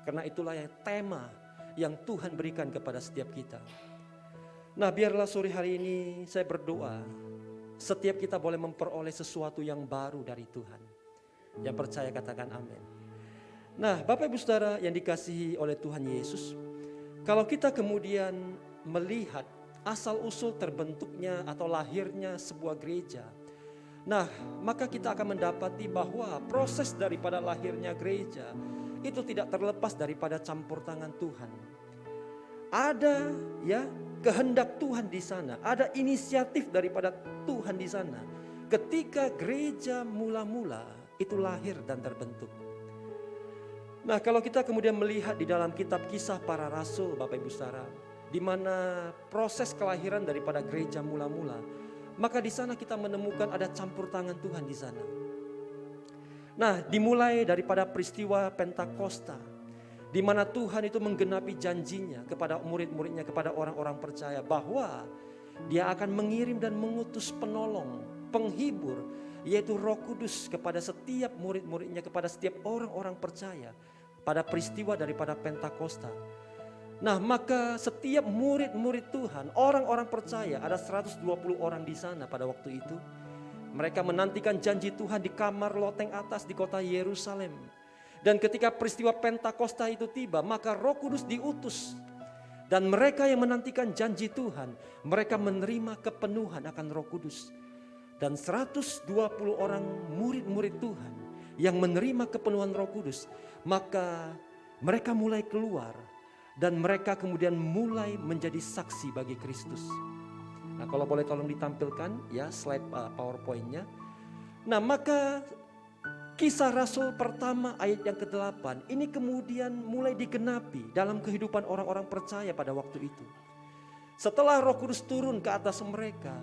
Karena itulah yang tema yang Tuhan berikan kepada setiap kita. Nah, biarlah sore hari ini saya berdoa, setiap kita boleh memperoleh sesuatu yang baru dari Tuhan. Yang percaya katakan amin. Nah, Bapak Ibu Saudara yang dikasihi oleh Tuhan Yesus, kalau kita kemudian melihat asal-usul terbentuknya atau lahirnya sebuah gereja, nah maka kita akan mendapati bahwa proses daripada lahirnya gereja itu tidak terlepas daripada campur tangan Tuhan. Ada ya kehendak Tuhan di sana, ada inisiatif daripada Tuhan di sana. Ketika gereja mula-mula itu lahir dan terbentuk. Nah, kalau kita kemudian melihat di dalam kitab Kisah Para Rasul, Bapak Ibu Saudara, di mana proses kelahiran daripada gereja mula-mula, maka di sana kita menemukan ada campur tangan Tuhan di sana. Nah, dimulai daripada peristiwa Pentakosta, di mana Tuhan itu menggenapi janjinya kepada murid-muridnya, kepada orang-orang percaya bahwa Dia akan mengirim dan mengutus penolong, penghibur, yaitu Roh Kudus kepada setiap murid-muridnya, kepada setiap orang-orang percaya pada peristiwa daripada Pentakosta. Nah, maka setiap murid-murid Tuhan, orang-orang percaya, ada 120 orang di sana pada waktu itu. Mereka menantikan janji Tuhan di kamar loteng atas di kota Yerusalem. Dan ketika peristiwa Pentakosta itu tiba, maka Roh Kudus diutus. Dan mereka yang menantikan janji Tuhan, mereka menerima kepenuhan akan Roh Kudus. Dan 120 orang murid-murid Tuhan yang menerima kepenuhan Roh Kudus, maka mereka mulai keluar dan mereka kemudian mulai menjadi saksi bagi Kristus. Nah, kalau boleh tolong ditampilkan ya slide PowerPoint-nya. Nah, maka Kisah Rasul pertama ayat yang ke-8 ini kemudian mulai digenapi dalam kehidupan orang-orang percaya pada waktu itu. Setelah Roh Kudus turun ke atas mereka,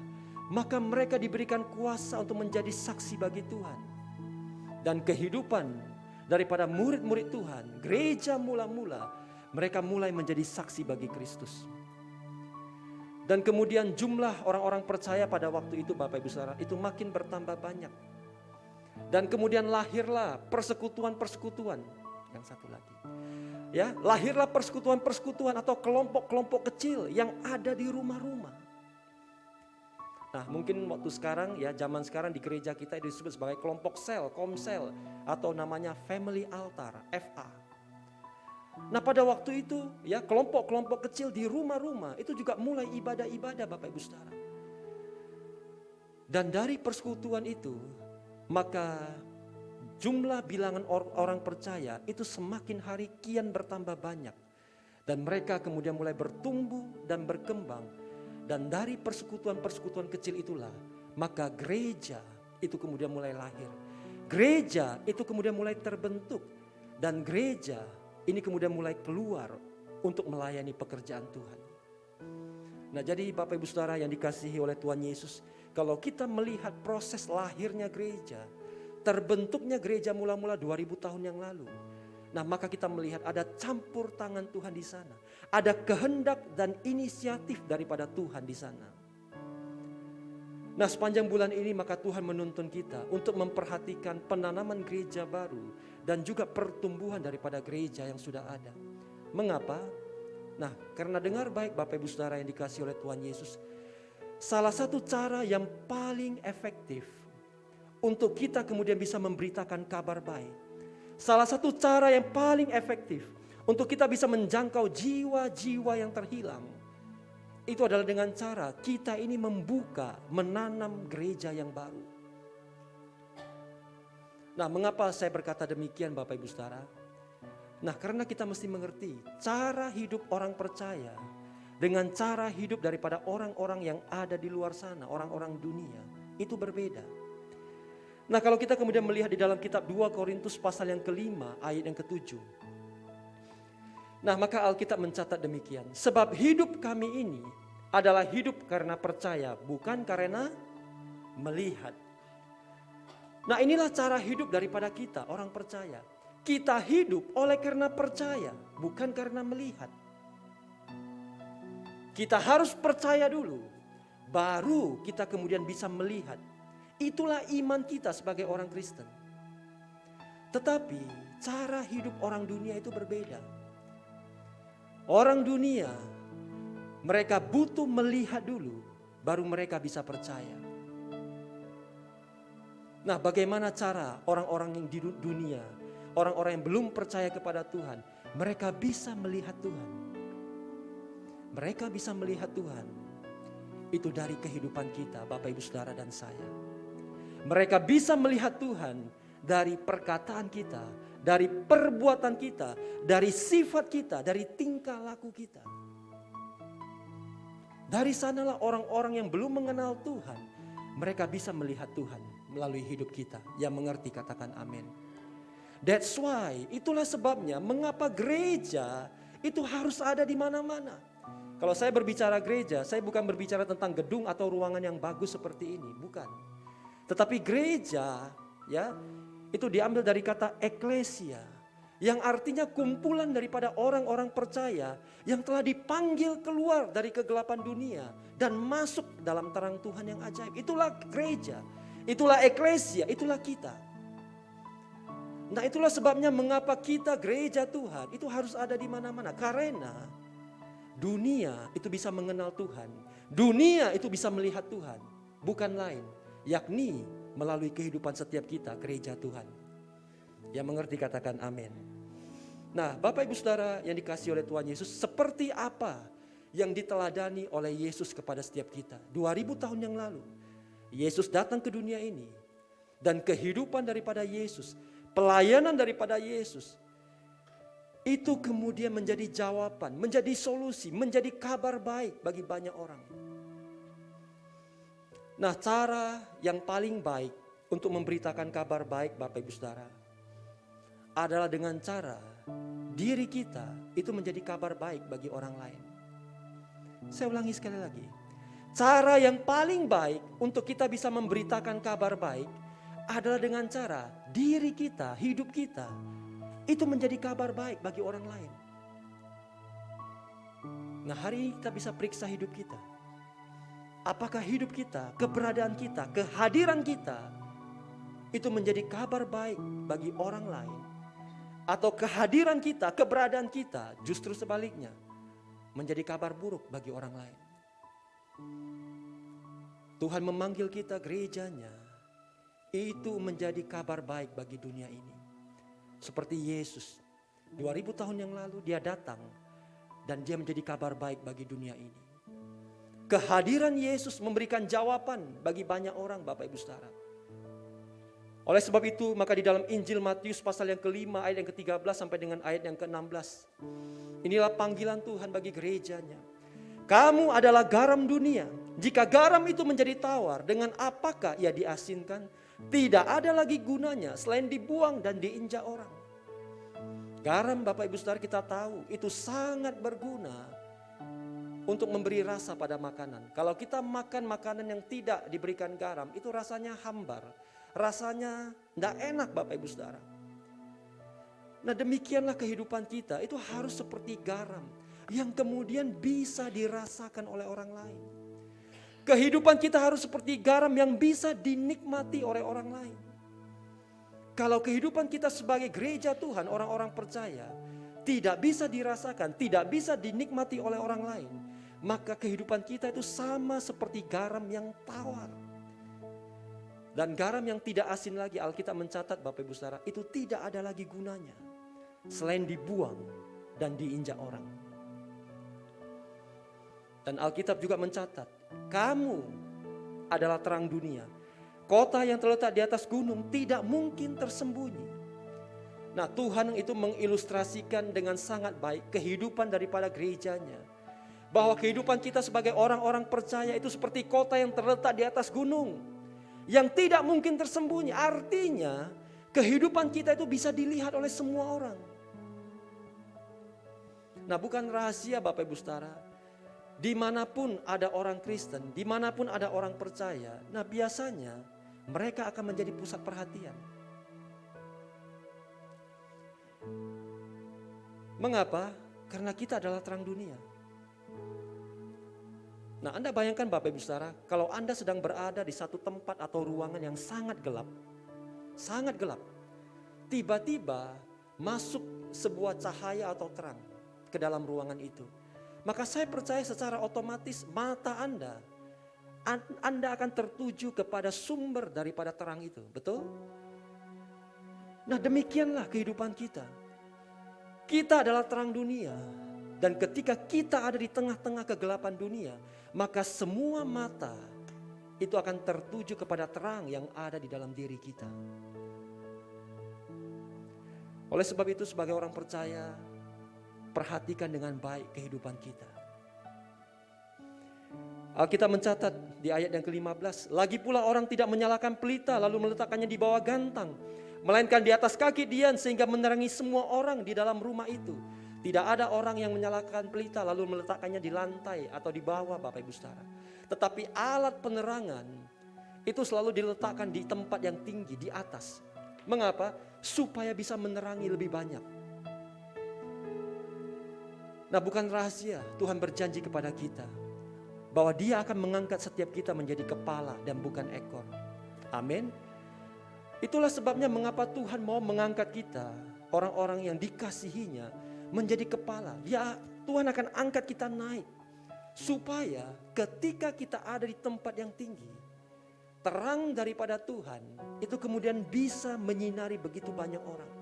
maka mereka diberikan kuasa untuk menjadi saksi bagi Tuhan. Dan kehidupan daripada murid-murid Tuhan, gereja mula-mula, mereka mulai menjadi saksi bagi Kristus. Dan kemudian jumlah orang-orang percaya pada waktu itu Bapak Ibu Saudara itu makin bertambah banyak. Dan kemudian lahirlah persekutuan-persekutuan. Yang satu lagi. Ya, lahirlah persekutuan-persekutuan atau kelompok-kelompok kecil yang ada di rumah-rumah. Nah, mungkin waktu sekarang ya, zaman sekarang di gereja kita disebut sebagai kelompok sel, komsel, atau namanya family altar, FA. Nah, pada waktu itu ya, kelompok-kelompok kecil di rumah-rumah itu juga mulai ibadah-ibadah Bapak Ibu Saudara. Dan dari persekutuan itu, maka jumlah bilangan orang percaya itu semakin hari kian bertambah banyak. Dan mereka kemudian mulai bertumbuh dan berkembang. Dan dari persekutuan-persekutuan kecil itulah, maka gereja itu kemudian mulai lahir. Gereja itu kemudian mulai terbentuk. Dan gereja ini kemudian mulai keluar untuk melayani pekerjaan Tuhan. Nah, jadi Bapak Ibu Saudara yang dikasihi oleh Tuhan Yesus, kalau kita melihat proses lahirnya gereja, terbentuknya gereja mula-mula 2000 tahun yang lalu. Nah, maka kita melihat ada campur tangan Tuhan di sana. Ada kehendak dan inisiatif daripada Tuhan di sana. Nah, sepanjang bulan ini maka Tuhan menuntun kita untuk memperhatikan penanaman gereja baru dan juga pertumbuhan daripada gereja yang sudah ada. Mengapa? Nah, karena dengar baik Bapak Ibu Saudara yang dikasihi oleh Tuhan Yesus, salah satu cara yang paling efektif untuk kita kemudian bisa memberitakan kabar baik, salah satu cara yang paling efektif untuk kita bisa menjangkau jiwa-jiwa yang terhilang, itu adalah dengan cara kita ini membuka, menanam gereja yang baru. Nah, mengapa saya berkata demikian Bapak Ibu Saudara? Nah, karena kita mesti mengerti cara hidup orang percaya dengan cara hidup daripada orang-orang yang ada di luar sana, orang-orang dunia, itu berbeda. Nah, kalau kita kemudian melihat di dalam kitab 2 Korintus pasal yang kelima ayat yang ke-7. Nah, maka Alkitab mencatat demikian. Sebab hidup kami ini adalah hidup karena percaya, bukan karena melihat. Nah, inilah cara hidup daripada kita, orang percaya. Kita hidup oleh karena percaya, bukan karena melihat. Kita harus percaya dulu, baru kita kemudian bisa melihat. Itulah iman kita sebagai orang Kristen. Tetapi cara hidup orang dunia itu berbeda. Orang dunia, mereka butuh melihat dulu, baru mereka bisa percaya. Nah, bagaimana cara orang-orang yang di dunia, orang-orang yang belum percaya kepada Tuhan, mereka bisa melihat Tuhan. Mereka bisa melihat Tuhan. Itu dari kehidupan kita, Bapak Ibu Saudara dan saya. Mereka bisa melihat Tuhan dari perkataan kita, dari perbuatan kita, dari sifat kita, dari tingkah laku kita. Dari sanalah orang-orang yang belum mengenal Tuhan, mereka bisa melihat Tuhan melalui hidup kita. Yang mengerti katakan amin. That's why, itulah sebabnya mengapa gereja itu harus ada di mana-mana. Kalau saya berbicara gereja, saya bukan berbicara tentang gedung atau ruangan yang bagus seperti ini, bukan. Tetapi gereja, ya, itu diambil dari kata eklesia, yang artinya kumpulan daripada orang-orang percaya yang telah dipanggil keluar dari kegelapan dunia dan masuk dalam terang Tuhan yang ajaib. Itulah gereja, itulah eklesia, itulah kita. Nah, itulah sebabnya mengapa kita gereja Tuhan itu harus ada di mana-mana. Karena dunia itu bisa mengenal Tuhan. Dunia itu bisa melihat Tuhan. Bukan lain, yakni melalui kehidupan setiap kita gereja Tuhan. Yang mengerti katakan amin. Nah, Bapak Ibu Saudara yang dikasihi oleh Tuhan Yesus, seperti apa yang diteladani oleh Yesus kepada setiap kita 2000 tahun yang lalu. Yesus datang ke dunia ini dan kehidupan daripada Yesus, pelayanan daripada Yesus, itu kemudian menjadi jawaban, menjadi solusi, menjadi kabar baik bagi banyak orang. Nah, cara yang paling baik untuk memberitakan kabar baik Bapak Ibu Saudara adalah dengan cara diri kita itu menjadi kabar baik bagi orang lain. Saya ulangi sekali lagi. Cara yang paling baik untuk kita bisa memberitakan kabar baik adalah dengan cara diri kita, hidup kita itu menjadi kabar baik bagi orang lain. Nah, hari ini kita bisa periksa hidup kita. Apakah hidup kita, keberadaan kita, kehadiran kita itu menjadi kabar baik bagi orang lain? Atau kehadiran kita, keberadaan kita justru sebaliknya menjadi kabar buruk bagi orang lain? Tuhan memanggil kita gerejanya itu menjadi kabar baik bagi dunia ini. Seperti Yesus 2000 tahun yang lalu dia datang dan dia menjadi kabar baik bagi dunia ini. Kehadiran Yesus memberikan jawaban bagi banyak orang Bapak Ibu Saudara. Oleh sebab itu maka di dalam Injil Matius pasal yang kelima ayat yang ke-13 sampai dengan ayat yang ke-16. Inilah panggilan Tuhan bagi gerejanya. Kamu adalah garam dunia. Jika garam itu menjadi tawar, dengan apakah ia diasinkan? Tidak ada lagi gunanya selain dibuang dan diinjak orang. Garam Bapak Ibu Saudara kita tahu itu sangat berguna untuk memberi rasa pada makanan. Kalau kita makan makanan yang tidak diberikan garam, itu rasanya hambar, rasanya tidak enak Bapak Ibu Saudara. Nah demikianlah kehidupan kita, itu harus seperti garam yang kemudian bisa dirasakan oleh orang lain. Kehidupan kita harus seperti garam yang bisa dinikmati oleh orang lain. Kalau kehidupan kita sebagai gereja Tuhan, orang-orang percaya, tidak bisa dirasakan, tidak bisa dinikmati oleh orang lain, maka kehidupan kita itu sama seperti garam yang tawar. Dan garam yang tidak asin lagi, Alkitab mencatat Bapak Ibu Saudara, itu tidak ada lagi gunanya selain dibuang dan diinjak orang. Dan Alkitab juga mencatat, kamu adalah terang dunia. Kota yang terletak di atas gunung tidak mungkin tersembunyi. Nah Tuhan itu mengilustrasikan dengan sangat baik kehidupan daripada gerejanya. Bahwa kehidupan kita sebagai orang-orang percaya itu seperti kota yang terletak di atas gunung. Yang tidak mungkin tersembunyi. Artinya kehidupan kita itu bisa dilihat oleh semua orang. Nah bukan rahasia Bapak Ibu Saudara. Dimanapun ada orang Kristen, dimanapun ada orang percaya, nah biasanya mereka akan menjadi pusat perhatian. Mengapa? Karena kita adalah terang dunia. Nah Anda bayangkan Bapak Ibu Saudara, kalau Anda sedang berada di satu tempat atau ruangan yang sangat gelap, tiba-tiba masuk sebuah cahaya atau terang ke dalam ruangan itu. Maka saya percaya secara otomatis mata Anda akan tertuju kepada sumber daripada terang itu, betul? Nah demikianlah kehidupan kita. Kita adalah terang dunia. Dan ketika kita ada di tengah-tengah kegelapan dunia, maka semua mata itu akan tertuju kepada terang yang ada di dalam diri kita. Oleh sebab itu sebagai orang percaya, perhatikan dengan baik kehidupan kita. Alkitab mencatat di ayat yang ke-15, lagi pula orang tidak menyalakan pelita lalu meletakkannya di bawah gantang, melainkan di atas kaki dian sehingga menerangi semua orang di dalam rumah itu. Tidak ada orang yang menyalakan pelita lalu meletakkannya di lantai atau di bawah Bapak Ibu Saudara. Tetapi alat penerangan itu selalu diletakkan di tempat yang tinggi, di atas. Mengapa? Supaya bisa menerangi lebih banyak. Nah bukan rahasia, Tuhan berjanji kepada kita bahwa Dia akan mengangkat setiap kita menjadi kepala dan bukan ekor. Amin. Itulah sebabnya mengapa Tuhan mau mengangkat kita, orang-orang yang dikasihinya, menjadi kepala. Tuhan akan angkat kita naik supaya ketika kita ada di tempat yang tinggi, terang daripada Tuhan itu kemudian bisa menyinari begitu banyak orang.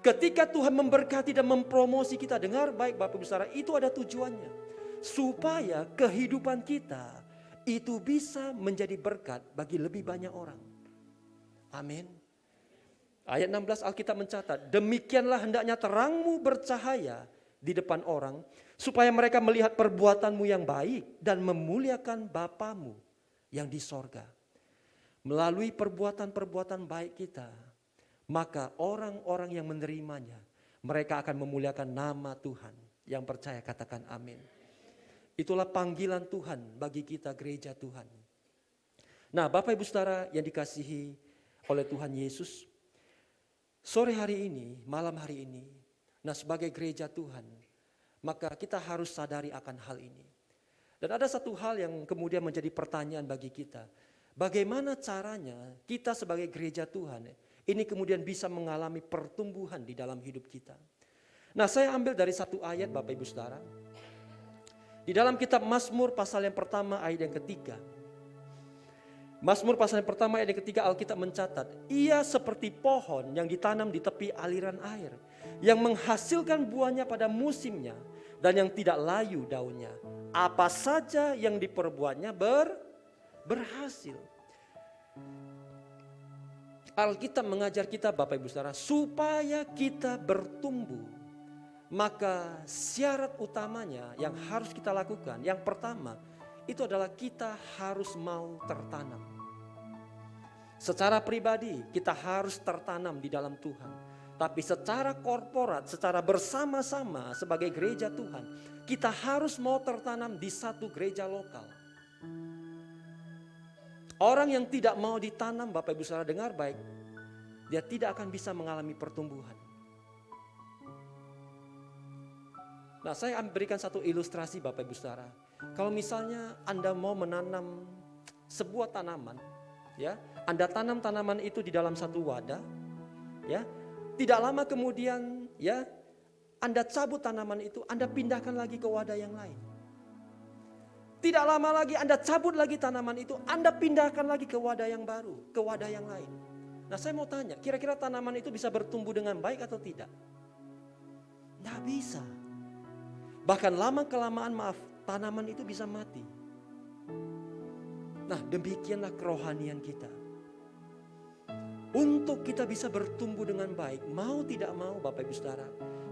Ketika Tuhan memberkati dan mempromosi kita, dengar baik Bapak Ibu Saudara, itu ada tujuannya. Supaya kehidupan kita itu bisa menjadi berkat bagi lebih banyak orang. Amin. Ayat 16 Alkitab mencatat, demikianlah hendaknya terangmu bercahaya di depan orang, supaya mereka melihat perbuatanmu yang baik dan memuliakan Bapamu yang di sorga. Melalui perbuatan-perbuatan baik kita, maka orang-orang yang menerimanya, mereka akan memuliakan nama Tuhan. Yang percaya katakan amin. Itulah panggilan Tuhan bagi kita gereja Tuhan. Nah Bapak Ibu Saudara yang dikasihi oleh Tuhan Yesus, sore hari ini, malam hari ini, nah sebagai gereja Tuhan, maka kita harus sadari akan hal ini. Dan ada satu hal yang kemudian menjadi pertanyaan bagi kita. Bagaimana caranya kita sebagai gereja Tuhan ini kemudian bisa mengalami pertumbuhan di dalam hidup kita. Nah saya ambil dari satu ayat Bapak Ibu Saudara. Di dalam kitab Mazmur pasal yang pertama ayat yang ketiga. Mazmur pasal yang pertama ayat yang ketiga Alkitab mencatat. Ia seperti pohon yang ditanam di tepi aliran air. Yang menghasilkan buahnya pada musimnya. Dan yang tidak layu daunnya. Apa saja yang diperbuatnya berhasil. Alkitab mengajar kita Bapak Ibu Saudara supaya kita bertumbuh. Maka syarat utamanya yang harus kita lakukan, yang pertama itu adalah kita harus mau tertanam. Secara pribadi kita harus tertanam di dalam Tuhan. Tapi secara korporat, secara bersama-sama sebagai gereja Tuhan, kita harus mau tertanam di satu gereja lokal. Orang yang tidak mau ditanam, Bapak Ibu Saudara dengar baik, dia tidak akan bisa mengalami pertumbuhan. Nah, saya berikan satu ilustrasi Bapak Ibu Saudara. Kalau misalnya Anda mau menanam sebuah tanaman, ya, Anda tanam tanaman itu di dalam satu wadah, ya. Tidak lama kemudian, ya, Anda cabut tanaman itu, Anda pindahkan lagi ke wadah yang lain. Tidak lama lagi Anda cabut lagi tanaman itu, Anda pindahkan lagi ke wadah yang baru, ke wadah yang lain. Nah, saya mau tanya, kira-kira tanaman itu bisa bertumbuh dengan baik atau tidak? Tidak bisa. Bahkan lama-kelamaan, tanaman itu bisa mati. Nah, demikianlah kerohanian kita. Untuk kita bisa bertumbuh dengan baik, mau tidak mau Bapak Ibu Saudara,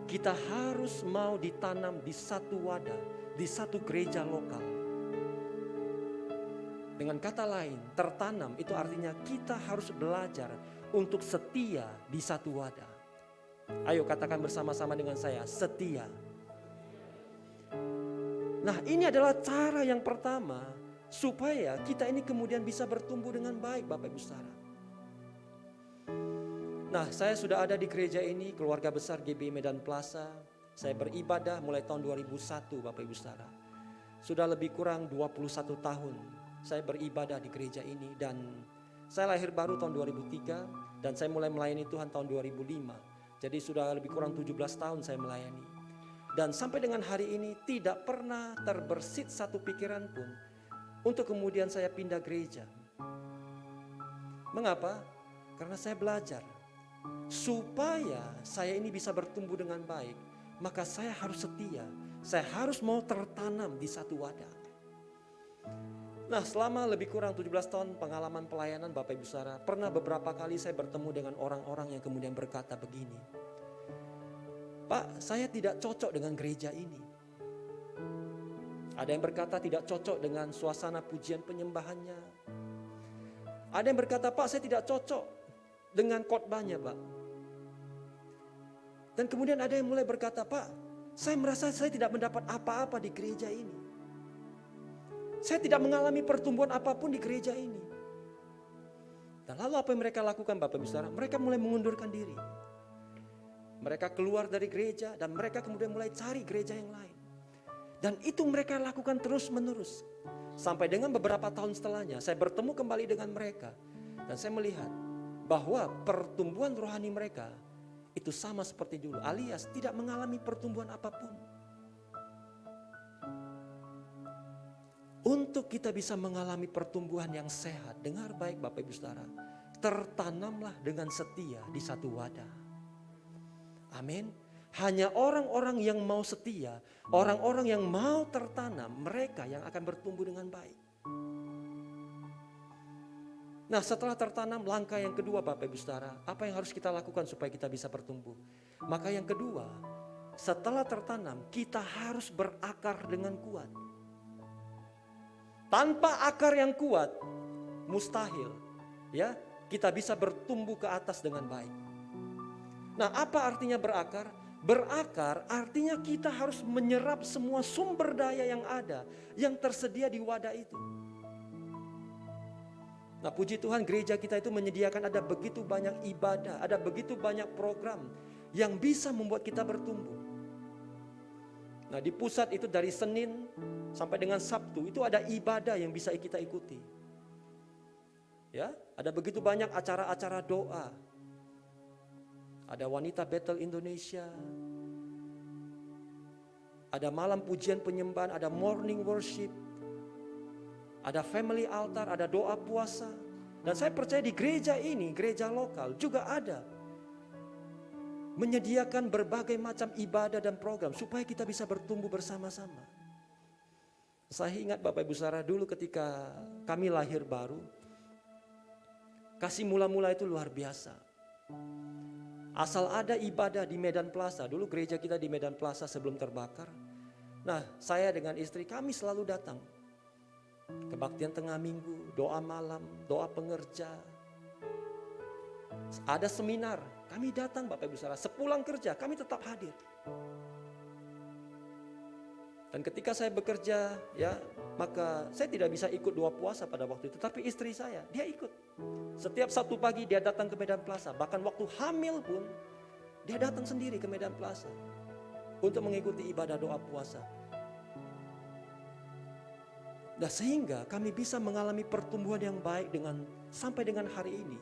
kita harus mau ditanam di satu wadah, di satu gereja lokal. Dengan kata lain, tertanam itu artinya kita harus belajar untuk setia di satu wadah. Ayo katakan bersama-sama dengan saya, setia. Nah, ini adalah cara yang pertama supaya kita ini kemudian bisa bertumbuh dengan baik Bapak Ibu Saudara. Nah, saya sudah ada di gereja ini, keluarga besar GBI Medan Plaza. Saya beribadah mulai tahun 2001 Bapak Ibu Saudara. Sudah lebih kurang 21 tahun saya beribadah di gereja ini. Dan saya lahir baru tahun 2003 dan saya mulai melayani Tuhan tahun 2005. Jadi sudah lebih kurang 17 tahun saya melayani. Dan sampai dengan hari ini tidak pernah terbersit satu pikiran pun untuk kemudian saya pindah gereja. Mengapa? Karena saya belajar. Supaya saya ini bisa bertumbuh dengan baik, maka saya harus setia. Saya harus mau tertanam di satu wadah. Nah, selama lebih kurang 17 tahun pengalaman pelayanan Bapak Ibu Saudara, pernah beberapa kali saya bertemu dengan orang-orang yang kemudian berkata begini, Pak, saya tidak cocok dengan gereja ini. Ada yang berkata tidak cocok dengan suasana pujian penyembahannya. Ada yang berkata, Pak, saya tidak cocok dengan khotbahnya, Pak. Dan kemudian ada yang mulai berkata, Pak, saya merasa saya tidak mendapat apa-apa di gereja ini. Saya tidak mengalami pertumbuhan apapun di gereja ini. Dan lalu apa yang mereka lakukan Bapak Ibu Saudara? Mereka mulai mengundurkan diri. Mereka keluar dari gereja dan mereka kemudian mulai cari gereja yang lain. Dan itu mereka lakukan terus menerus. Sampai dengan beberapa tahun setelahnya saya bertemu kembali dengan mereka. Dan saya melihat bahwa pertumbuhan rohani mereka itu sama seperti dulu, alias tidak mengalami pertumbuhan apapun. Untuk kita bisa mengalami pertumbuhan yang sehat, dengar baik Bapak Ibu Saudara, tertanamlah dengan setia di satu wadah. Amin. Hanya orang-orang yang mau setia, orang-orang yang mau tertanam, mereka yang akan bertumbuh dengan baik. Nah, setelah tertanam, langkah yang kedua Bapak Ibu Saudara, apa yang harus kita lakukan supaya kita bisa bertumbuh? Maka yang kedua, setelah tertanam, kita harus berakar dengan kuat. Tanpa akar yang kuat, mustahil ya kita bisa bertumbuh ke atas dengan baik. Nah, apa artinya berakar? Berakar artinya kita harus menyerap semua sumber daya yang ada, yang tersedia di wadah itu. Nah, puji Tuhan gereja kita itu menyediakan ada begitu banyak ibadah, ada begitu banyak program yang bisa membuat kita bertumbuh. Nah, di pusat itu dari Senin sampai dengan Sabtu itu ada ibadah yang bisa kita ikuti. Ya, ada begitu banyak acara-acara doa. Ada wanita Bethel Indonesia. Ada malam pujian penyembahan, ada morning worship. Ada family altar, ada doa puasa. Dan saya percaya di gereja ini, gereja lokal juga ada. Menyediakan berbagai macam ibadah dan program supaya kita bisa bertumbuh bersama-sama. Saya ingat Bapak Ibu Saudara dulu ketika kami lahir baru. Kasih mula-mula itu luar biasa. Asal ada ibadah di Medan Plaza, dulu gereja kita di Medan Plaza sebelum terbakar. Nah, saya dengan istri kami selalu datang. Kebaktian tengah minggu, doa malam, doa pengerja. Ada seminar, Kami datang Bapak Ibu Saudara, sepulang kerja kami tetap hadir. Dan ketika saya bekerja, ya, maka saya tidak bisa ikut 2 puasa pada waktu itu. Tapi istri saya, dia ikut. Setiap Sabtu pagi dia datang ke Medan Plaza. Bahkan waktu hamil pun, dia datang sendiri ke Medan Plaza untuk mengikuti ibadah doa puasa. Nah, sehingga kami bisa mengalami pertumbuhan yang baik sampai dengan hari ini.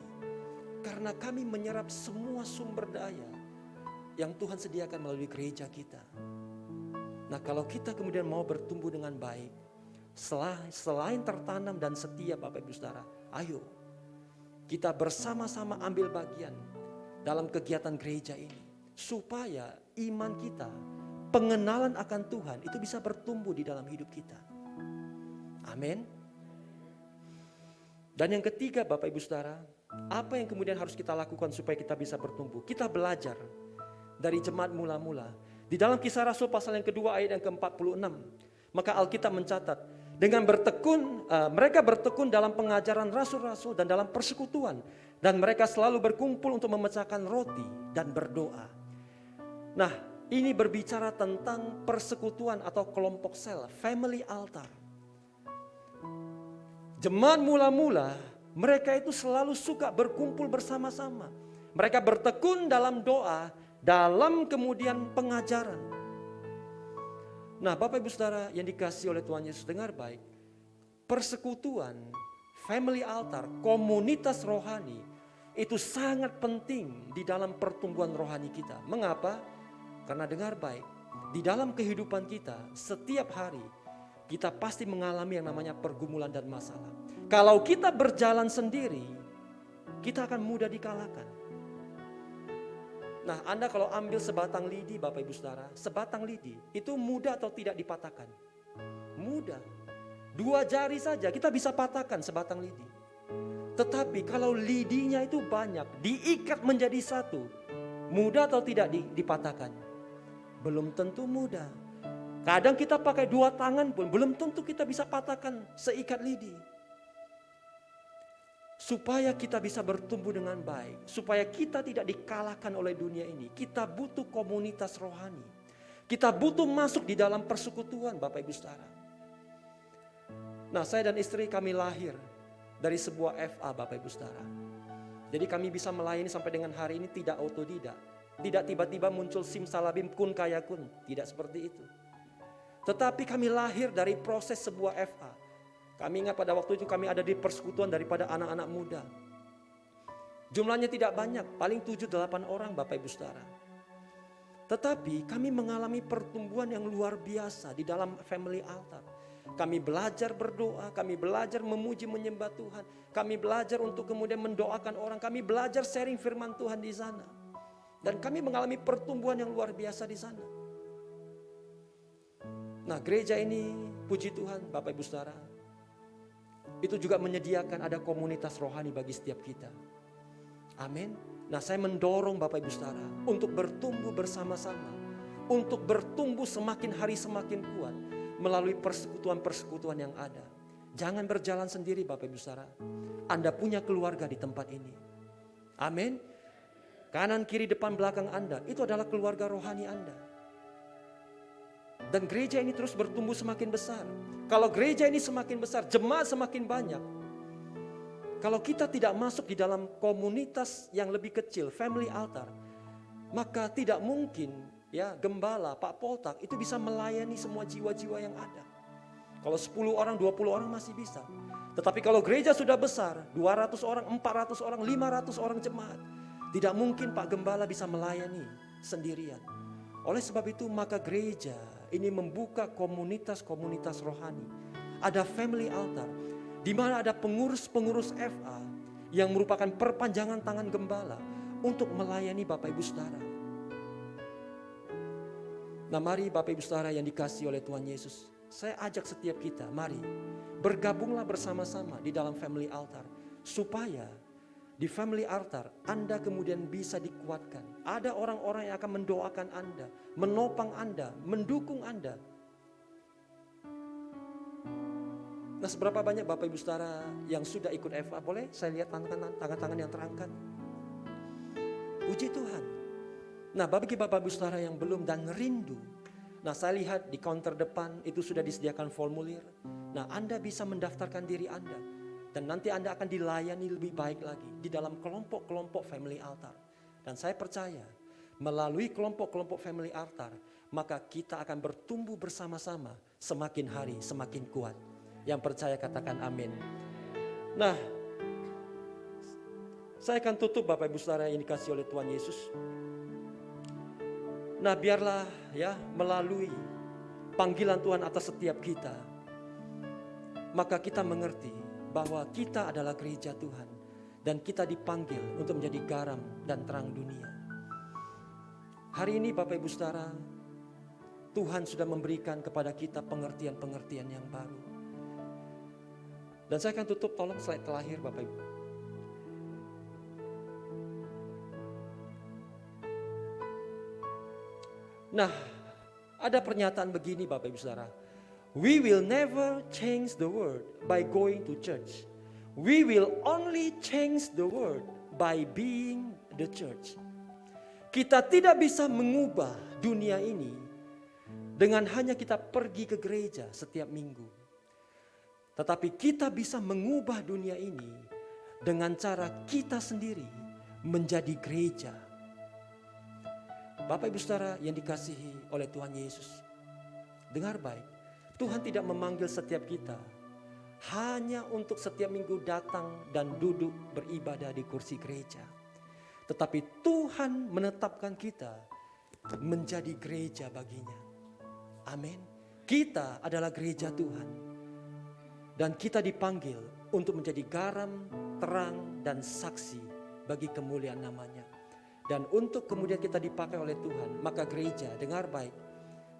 Karena kami menyerap semua sumber daya yang Tuhan sediakan melalui gereja kita. Nah, kalau kita kemudian mau bertumbuh dengan baik, selain tertanam dan setia Bapak Ibu Saudara, ayo kita bersama-sama ambil bagian dalam kegiatan gereja ini. Supaya iman kita, pengenalan akan Tuhan itu bisa bertumbuh di dalam hidup kita. Amin. Dan yang ketiga Bapak Ibu Saudara, apa yang kemudian harus kita lakukan supaya kita bisa bertumbuh? Kita belajar dari jemaat mula-mula. Di dalam Kisah Rasul pasal yang kedua ayat yang ke-46, maka Alkitab mencatat, dengan mereka bertekun dalam pengajaran rasul-rasul dan dalam persekutuan. Dan mereka selalu berkumpul untuk memecahkan roti dan berdoa. Nah, ini berbicara tentang persekutuan atau kelompok sel, family altar. Jemaat mula-mula, mereka itu selalu suka berkumpul bersama-sama. Mereka bertekun dalam doa, dalam kemudian pengajaran. Nah, Bapak Ibu Saudara yang dikasihi oleh Tuhan Yesus, dengar baik. Persekutuan, family altar, komunitas rohani itu sangat penting di dalam pertumbuhan rohani kita. Mengapa? Karena dengar baik, di dalam kehidupan kita setiap hari kita pasti mengalami yang namanya pergumulan dan masalah. Kalau kita berjalan sendiri, kita akan mudah dikalahkan. Nah, Anda kalau ambil sebatang lidi Bapak Ibu Saudara, sebatang lidi itu mudah atau tidak dipatahkan? Mudah. 2 jari saja kita bisa patahkan sebatang lidi. Tetapi kalau lidinya itu banyak, diikat menjadi satu, mudah atau tidak dipatahkan? Belum tentu mudah. Kadang kita pakai 2 tangan pun belum tentu kita bisa patahkan seikat lidi. Supaya kita bisa bertumbuh dengan baik, supaya kita tidak dikalahkan oleh dunia ini, kita butuh komunitas rohani. Kita butuh masuk di dalam persekutuan Bapak Ibu Saudara. Nah, saya dan istri kami lahir dari sebuah FA Bapak Ibu Saudara. Jadi kami bisa melayani sampai dengan hari ini tidak otodidak. Tidak tiba-tiba muncul simsalabim kun kayakun, tidak seperti itu. Tetapi kami lahir dari proses sebuah FA. Kami ingat pada waktu itu kami ada di persekutuan daripada anak-anak muda. Jumlahnya tidak banyak, paling 7-8 orang Bapak Ibu Saudara. Tetapi kami mengalami pertumbuhan yang luar biasa di dalam family altar. Kami belajar berdoa, kami belajar memuji menyembah Tuhan. Kami belajar untuk kemudian mendoakan orang, kami belajar sharing firman Tuhan di sana. Dan kami mengalami pertumbuhan yang luar biasa di sana. Nah, gereja ini puji Tuhan Bapak Ibu Saudara, itu juga menyediakan ada komunitas rohani bagi setiap kita. Amin. Nah, saya mendorong Bapak Ibu Saudara untuk bertumbuh bersama-sama, untuk bertumbuh semakin hari semakin kuat melalui persekutuan-persekutuan yang ada. Jangan berjalan sendiri Bapak Ibu Saudara. Anda punya keluarga di tempat ini. Amin. Kanan, kiri, depan, belakang Anda itu adalah keluarga rohani Anda. Dan gereja ini terus bertumbuh semakin besar. Kalau gereja ini semakin besar, jemaat semakin banyak. Kalau kita tidak masuk di dalam komunitas yang lebih kecil, family altar, maka tidak mungkin ya gembala, Pak Poltak itu bisa melayani semua jiwa-jiwa yang ada. Kalau 10 orang, 20 orang masih bisa. Tetapi kalau gereja sudah besar, 200 orang, 400 orang, 500 orang jemaat, tidak mungkin Pak Gembala bisa melayani sendirian. Oleh sebab itu maka gereja ini membuka komunitas-komunitas rohani. Ada family altar, di mana ada pengurus-pengurus FA yang merupakan perpanjangan tangan gembala untuk melayani Bapak Ibu Saudara. Nah, mari Bapak Ibu Saudara yang dikasihi oleh Tuhan Yesus, saya ajak setiap kita, mari bergabunglah bersama-sama di dalam family altar, supaya di family altar Anda kemudian bisa dikuatkan. Ada orang-orang yang akan mendoakan Anda, menopang Anda, mendukung Anda. Nah, seberapa banyak Bapak Ibu Saudara yang sudah ikut FA? Boleh saya lihat tangan-tangan yang terangkat? Puji Tuhan. Nah, bagi Bapak Ibu Saudara yang belum dan rindu, nah saya lihat di counter depan itu sudah disediakan formulir. Nah, Anda bisa mendaftarkan diri Anda. Dan nanti Anda akan dilayani lebih baik lagi di dalam kelompok-kelompok family altar. Dan saya percaya melalui kelompok-kelompok family altar, maka kita akan bertumbuh bersama-sama semakin hari semakin kuat. Yang percaya katakan amin. Nah, saya akan tutup Bapak Ibu Saudara yang dikasihi oleh Tuhan Yesus. Nah, biarlah ya melalui panggilan Tuhan atas setiap kita, maka kita mengerti bahwa kita adalah gereja Tuhan dan kita dipanggil untuk menjadi garam dan terang dunia. Hari ini Bapak Ibu Saudara, Tuhan sudah memberikan kepada kita pengertian-pengertian yang baru. Dan saya akan tutup, tolong slide terakhir Bapak Ibu. Nah, ada pernyataan begini Bapak Ibu Saudara. We will never change the world by going to church. We will only change the world by being the church. Kita tidak bisa mengubah dunia ini dengan hanya kita pergi ke gereja setiap minggu. Tetapi kita bisa mengubah dunia ini dengan cara kita sendiri menjadi gereja. Bapak Ibu Saudara yang dikasihi oleh Tuhan Yesus, dengar baik, Tuhan tidak memanggil setiap kita hanya untuk setiap minggu datang dan duduk beribadah di kursi gereja. Tetapi Tuhan menetapkan kita menjadi gereja baginya. Amin. Kita adalah gereja Tuhan. Dan kita dipanggil untuk menjadi garam, terang, dan saksi bagi kemuliaan namanya. Dan untuk kemudian kita dipakai oleh Tuhan, maka gereja, dengar baik,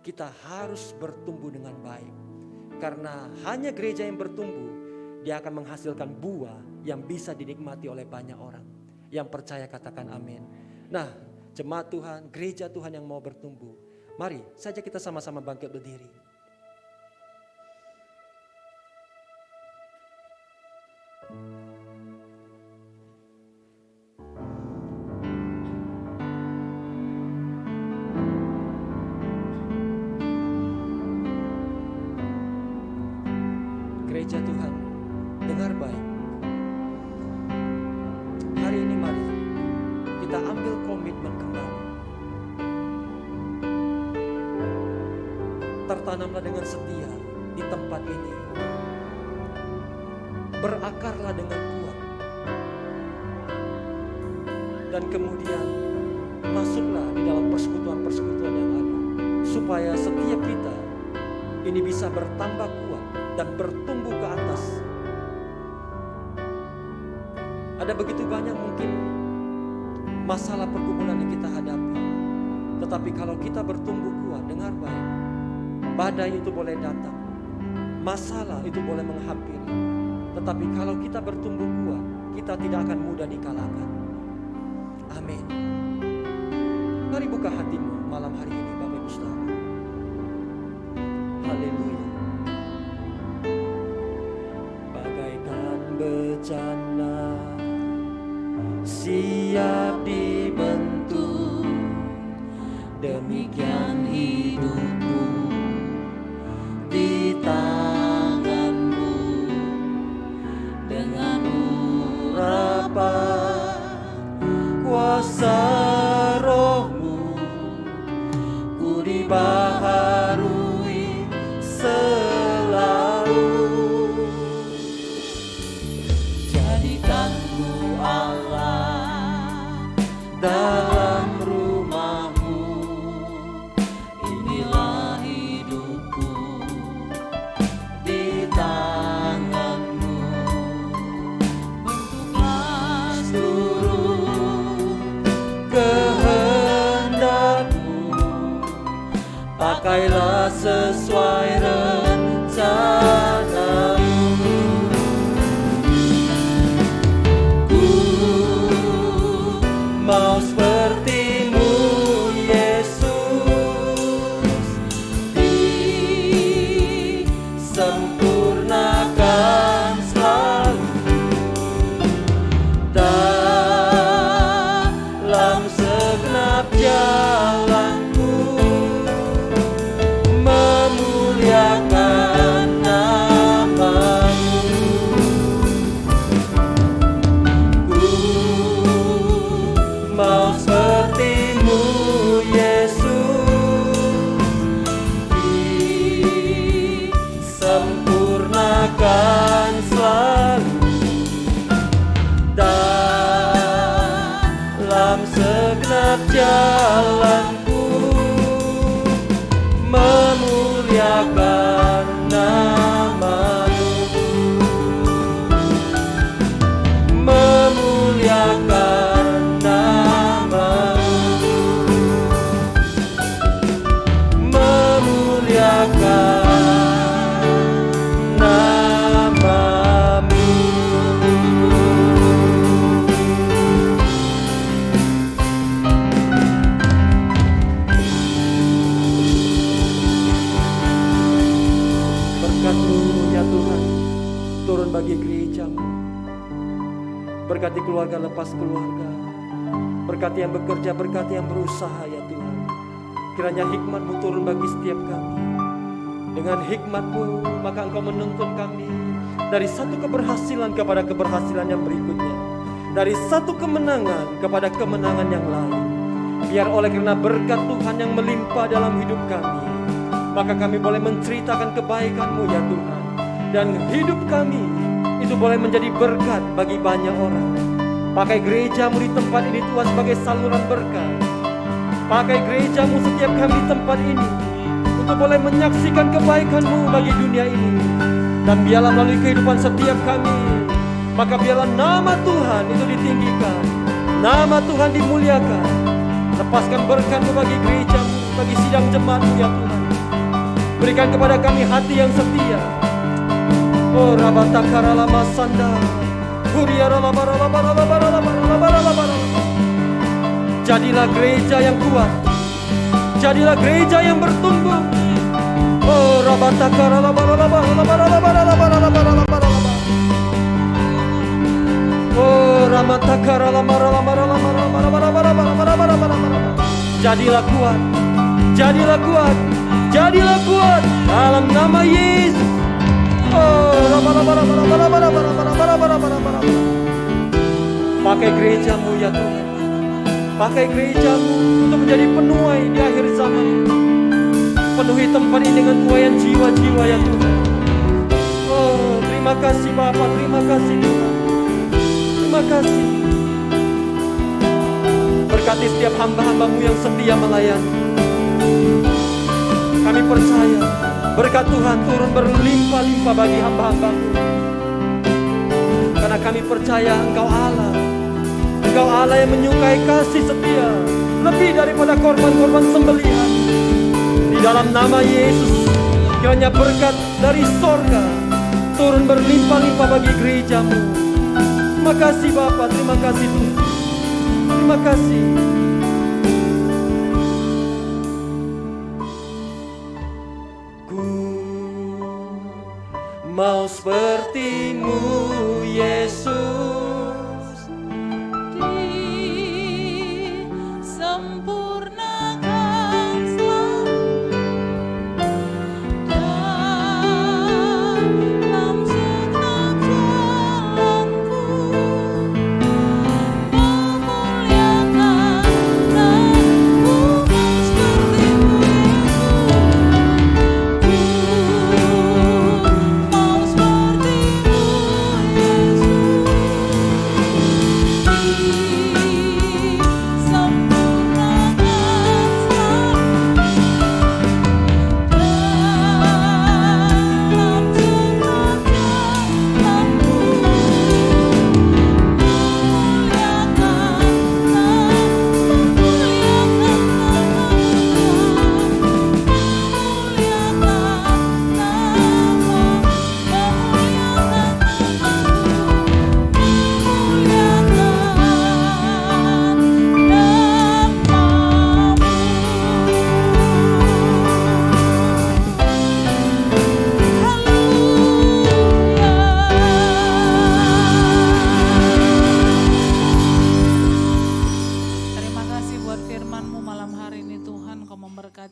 kita harus bertumbuh dengan baik. Karena hanya gereja yang bertumbuh, dia akan menghasilkan buah yang bisa dinikmati oleh banyak orang. Yang percaya katakan amin. Nah, jemaat Tuhan, gereja Tuhan yang mau bertumbuh, mari saja kita sama-sama bangkit berdiri. Gereja Tuhan, dengar baik. Hari ini mari kita ambil komitmen kembali. Tertanamlah dengan setia di tempat ini. Berakarlah dengan kuat. Dan kemudian masuklah di dalam persekutuan-persekutuan yang ada. Supaya setiap kita ini bisa bertambah kuat dan bertumbuh ke atas. Ada begitu banyak mungkin masalah pergumulan yang kita hadapi. Tetapi kalau kita bertumbuh kuat, dengar baik, badai itu boleh datang, masalah itu boleh menghampiri. Tetapi kalau kita bertumbuh kuat, kita tidak akan mudah dikalahkan. Amin. Mari buka hatimu malam hari ini Bapak Ibu Saudara. Haleluya. Bagaikan bencana siap dibentuk, demikian hidupku di tanganmu. Dengan urapan kuasa rohmu, ku dibaharui selalu. Jadikanku Allah dalam rumahmu, inilah hidupku di tanganmu. Bentuklah seluruh kehendakmu, pakailah sesuai rencanamu. Mau sepertimu Yesus, disempurnakan selalu dalam setiap jalanku, memuliakan nama-Mu, memuliakan nama-Mu, memuliakan nama-Mu. Berkat-Mu ya Tuhan turun bagi gereja-Mu. Berkati keluarga lepas keluarga, berkati yang bekerja, berkati yang berusaha ya Tuhan. Kiranya hikmat-Mu turun bagi setiap kami. Dengan hikmat-Mu maka Engkau menuntun kami dari satu keberhasilan kepada keberhasilan yang berikutnya, dari satu kemenangan kepada kemenangan yang lain. Biar oleh karena berkat Tuhan yang melimpah dalam hidup kami, maka kami boleh menceritakan kebaikan-Mu ya Tuhan. Dan hidup kami itu boleh menjadi berkat bagi banyak orang. Pakai gereja-Mu di tempat ini Tuhan sebagai saluran berkat. Pakai gereja-Mu setiap kami di tempat ini untuk boleh menyaksikan kebaikan-Mu bagi dunia ini. Dan biarlah melalui kehidupan setiap kami, maka biarlah nama Tuhan itu ditinggikan, nama Tuhan dimuliakan. Lepaskan berkat-Mu bagi gereja-Mu, bagi sidang jemaat-Mu ya Tuhan. Berikan kepada kami hati yang setia. Oh rabatakara lama sanda, huriara lama. Jadilah gereja yang kuat, jadilah gereja yang bertumbuh. Oh rabatakara lama. Oh ramatakara lama. Jadilah kuat, jadilah kuat, jadilah kuat dalam nama Yesus. Oh, pakai gereja-Mu ya Tuhan, pakai gereja-Mu untuk menjadi penuai di akhir zaman. Penuhi tempat ini dengan tuaian jiwa-jiwa ya Tuhan. Oh, terima kasih Bapa, terima kasih Tuhan, terima kasih. Berkati setiap hamba-hamba-Mu yang setia melayani. Kami percaya berkat Tuhan turun berlimpah-limpah bagi hamba-hamba-Mu. Karena kami percaya Engkau Allah, Engkau Allah yang menyukai kasih setia lebih daripada korban-korban sembelihan. Di dalam nama Yesus, kiranya berkat dari sorga turun berlimpah-limpah bagi gereja-Mu. Terima kasih Bapa, terima kasih Tuhan, terima kasih. Mau seperti-Mu Yesus, disempurnakan selalu dalam segenap jalanku, memuliakan nama-Mu. Mau seperti-Mu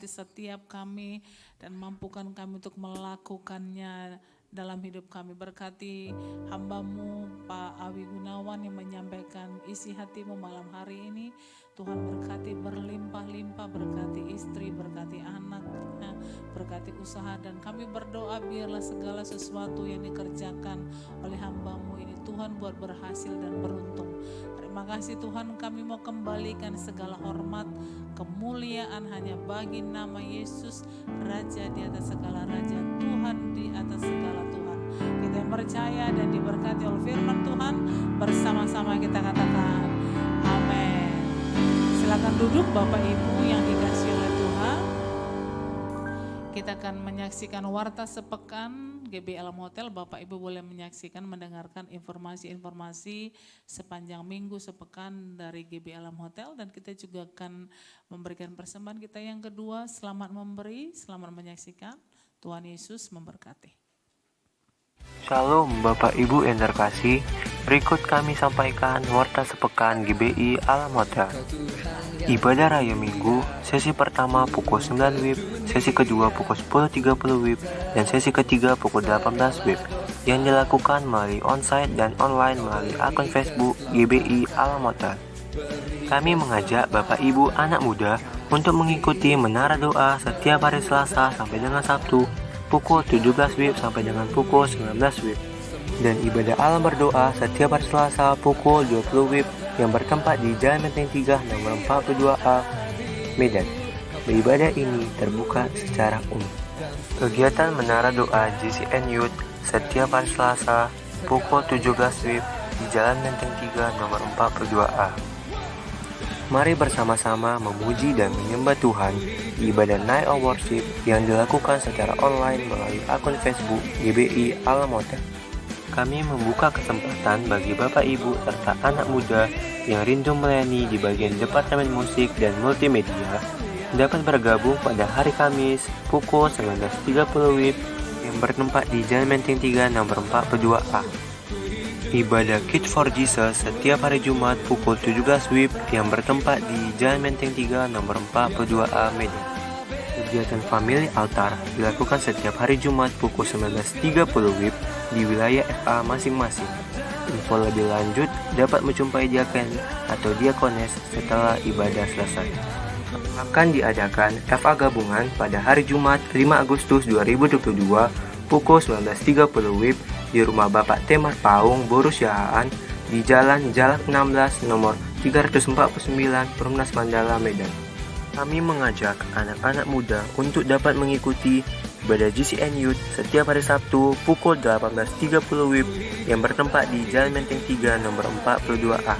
setiap kami dan mampukan kami untuk melakukannya dalam hidup kami. Berkati hamba-Mu Pak Awi Gunawan yang menyampaikan isi hati-Mu malam hari ini. Tuhan berkati berlimpah-limpah, berkati istri, berkati anaknya, berkati usaha, dan kami berdoa biarlah segala sesuatu yang dikerjakan oleh hamba-Mu ini Tuhan buat berhasil dan beruntung. Terima kasih Tuhan, kami mau kembalikan segala hormat, kemuliaan hanya bagi nama Yesus, Raja di atas segala raja, Tuhan di atas segala Tuhan. Kita yang percaya dan diberkati oleh firman Tuhan, bersama-sama kita katakan amin. Silakan duduk Bapak Ibu yang dikasihi oleh Tuhan. Kita akan menyaksikan Warta Sepekan GB Alam Hotel. Bapak Ibu boleh menyaksikan, mendengarkan informasi-informasi sepanjang minggu sepekan dari GB Alam Hotel. Dan kita juga akan memberikan persembahan kita yang kedua. Selamat memberi, selamat menyaksikan. Tuhan Yesus memberkati. Shalom Bapak Ibu yang terkasih, berikut kami sampaikan Warta Sepekan GBI Alam Hotel. Ibadah Raya Minggu, sesi pertama pukul 9 WIB, sesi kedua pukul 10.30 WIB, dan sesi ketiga pukul 18 WIB, yang dilakukan melalui onsite dan online melalui akun Facebook GBI Alam Hotel. Kami mengajak Bapak Ibu anak muda untuk mengikuti menara doa setiap hari Selasa sampai dengan Sabtu, pukul 17 WIB sampai dengan pukul 19 WIB. Dan ibadah alam berdoa setiap hari Selasa pukul 20 WIB yang bertempat di Jalan Menteng 3 nomor 42A, Medan. Beribadah ini terbuka secara umum. Kegiatan menara doa GCN Youth setiap hari Selasa pukul 17 WIB di Jalan Menteng 3 nomor 42A. Mari bersama-sama memuji dan menyembah Tuhan di ibadah Night of Worship yang dilakukan secara online melalui akun Facebook GBI Alam Hotel. Kami membuka kesempatan bagi Bapak Ibu serta anak muda yang rindu melayani di bagian Departemen Musik dan Multimedia dapat bergabung pada hari Kamis pukul 19.30 WIB yang bertempat di Jalan Menteng 3 nomor 42A. Ibadah Kids for Jesus setiap hari Jumat pukul 17 WIB yang bertempat di Jalan Menteng 3 nomor 42A, Medan. Kegiatan Family Altar dilakukan setiap hari Jumat pukul 19.30 WIB di wilayah FA masing-masing. Info lebih lanjut dapat menjumpai diaken atau diakones setelah ibadah selesai. Akan diadakan FA gabungan pada hari Jumat 5 Agustus 2022 pukul 19.30 WIB di rumah Bapak Temar Paung, Borusyahaan di Jalan Jalak 16 nomor 349 Perumnas Mandala, Medan. Kami mengajak anak-anak muda untuk dapat mengikuti ibadah GCN Youth setiap hari Sabtu pukul 18.30 WIB yang bertempat di Jalan Menteng 3 nomor 42A.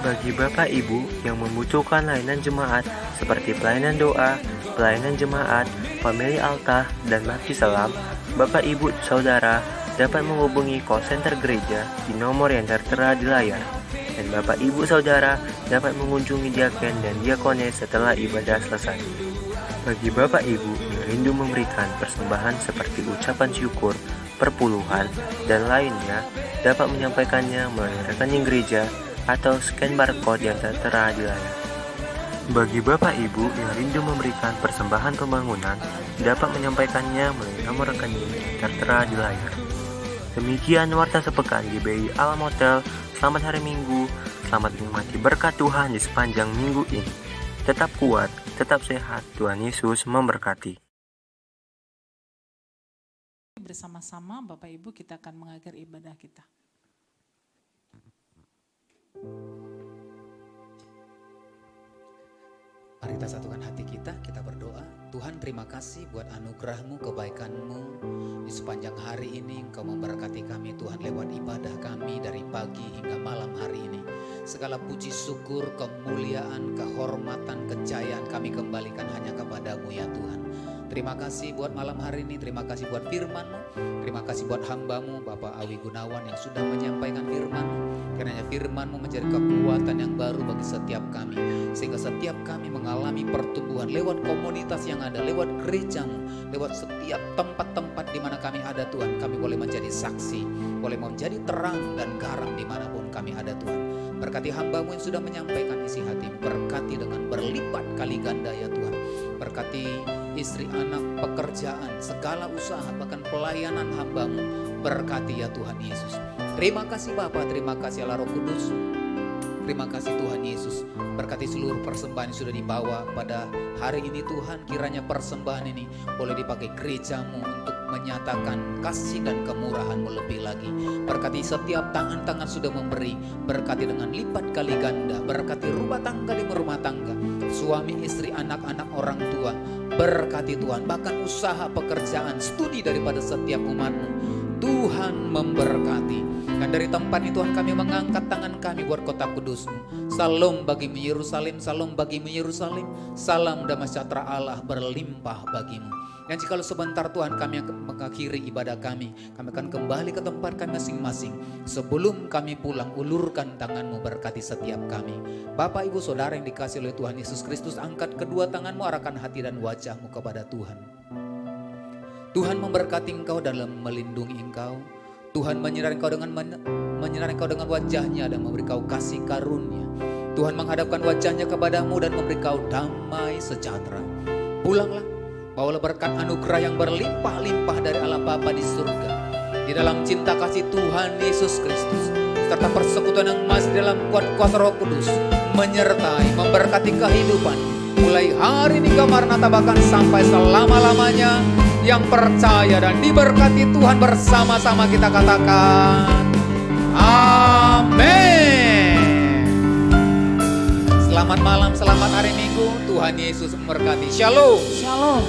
Bagi Bapak Ibu yang membutuhkan layanan jemaat seperti pelayanan doa, pelayanan jemaat, family altar, dan bakti salam, Bapak Ibu Saudara dapat menghubungi call center gereja di nomor yang tertera di layar. Dan Bapak Ibu Saudara dapat mengunjungi diaken dan diakones setelah ibadah selesai. Bagi Bapak Ibu yang rindu memberikan persembahan seperti ucapan syukur, perpuluhan, dan lainnya, dapat menyampaikannya melalui rekening gereja atau scan barcode yang tertera di layar. Bagi Bapak Ibu yang rindu memberikan persembahan pembangunan, dapat menyampaikannya melalui nomor rekening yang tertera di layar. Demikian Warta Sepekan GBI Alam Hotel. Selamat hari Minggu, selamat menikmati berkat Tuhan di sepanjang minggu ini. Tetap kuat, tetap sehat, Tuhan Yesus memberkati. Bersama-sama Bapak Ibu kita akan mengakhiri ibadah kita. Mari kita satukan hati kita berdoa. Tuhan, terima kasih buat anugerah-Mu, kebaikan-Mu. Di sepanjang hari ini Engkau memberkati kami Tuhan lewat ibadah kami dari pagi hingga malam hari ini. Segala puji syukur, kemuliaan, kehormatan, kejayaan kami kembalikan hanya kepada-Mu ya Tuhan. Terima kasih buat malam hari ini, terima kasih buat firman-Mu, terima kasih buat hamba-Mu Bapak Awi Gunawan yang sudah menyampaikan firman-Mu. Kiranya firman-Mu menjadi kekuatan yang baru bagi setiap kami, sehingga setiap kami mengalami pertumbuhan lewat komunitas yang ada, lewat gereja-Mu, lewat setiap tempat-tempat di mana kami ada Tuhan. Kami boleh menjadi saksi, boleh menjadi terang dan garam dimanapun kami ada Tuhan. Berkati hamba-Mu yang sudah menyampaikan isi hati, berkati dengan berlipat kali ganda ya Tuhan. Berkati istri, anak, pekerjaan, segala usaha, bahkan pelayanan hamba-Mu. Berkati ya Tuhan Yesus. Terima kasih Bapa, terima kasih Allah Roh Kudus. Terima kasih Tuhan Yesus. Berkati seluruh persembahan yang sudah dibawa pada hari ini Tuhan. Kiranya persembahan ini boleh dipakai gereja-Mu untuk menyatakan kasih dan kemurahan-Mu lebih lagi. Berkati setiap tangan-tangan sudah memberi, berkati dengan lipat kali ganda, berkati rumah tangga demi rumah tangga, suami, istri, anak-anak, orang tua, berkati Tuhan, bahkan usaha, pekerjaan, studi daripada setiap umat-Mu. Tuhan memberkati. Dan dari tempat ini Tuhan kami mengangkat tangan kami buat kota kudus-Mu. Salam bagimu Yerusalem, salam bagimu Yerusalem, salam damai sejahtera Allah berlimpah bagimu. Dan jikalau sebentar Tuhan kami akan mengakhiri ibadah kami akan kembali ke tempat kami masing-masing. Sebelum kami pulang, ulurkan tangan-Mu berkati setiap kami. Bapak, Ibu, Saudara yang dikasihi oleh Tuhan Yesus Kristus, angkat kedua tangan-Mu, arahkan hati dan wajah-Mu kepada Tuhan. Tuhan memberkati engkau dalam melindungi engkau. Tuhan menyertai engkau dengan wajahnya dan memberi kau kasih karunia. Tuhan menghadapkan wajahnya kepadamu dan memberi kau damai sejahtera. Pulanglah, bawalah berkat anugerah yang berlimpah-limpah dari Allah Bapa di surga. Di dalam cinta kasih Tuhan Yesus Kristus, serta persekutuan yang masih dalam kuasa Roh Kudus, menyertai, memberkati kehidupan. Mulai hari ini Maranatha bahkan sampai selama-lamanya. Yang percaya dan diberkati Tuhan bersama-sama kita katakan amin. Selamat malam, selamat hari Minggu. Tuhan Yesus memberkati. Shalom. Shalom.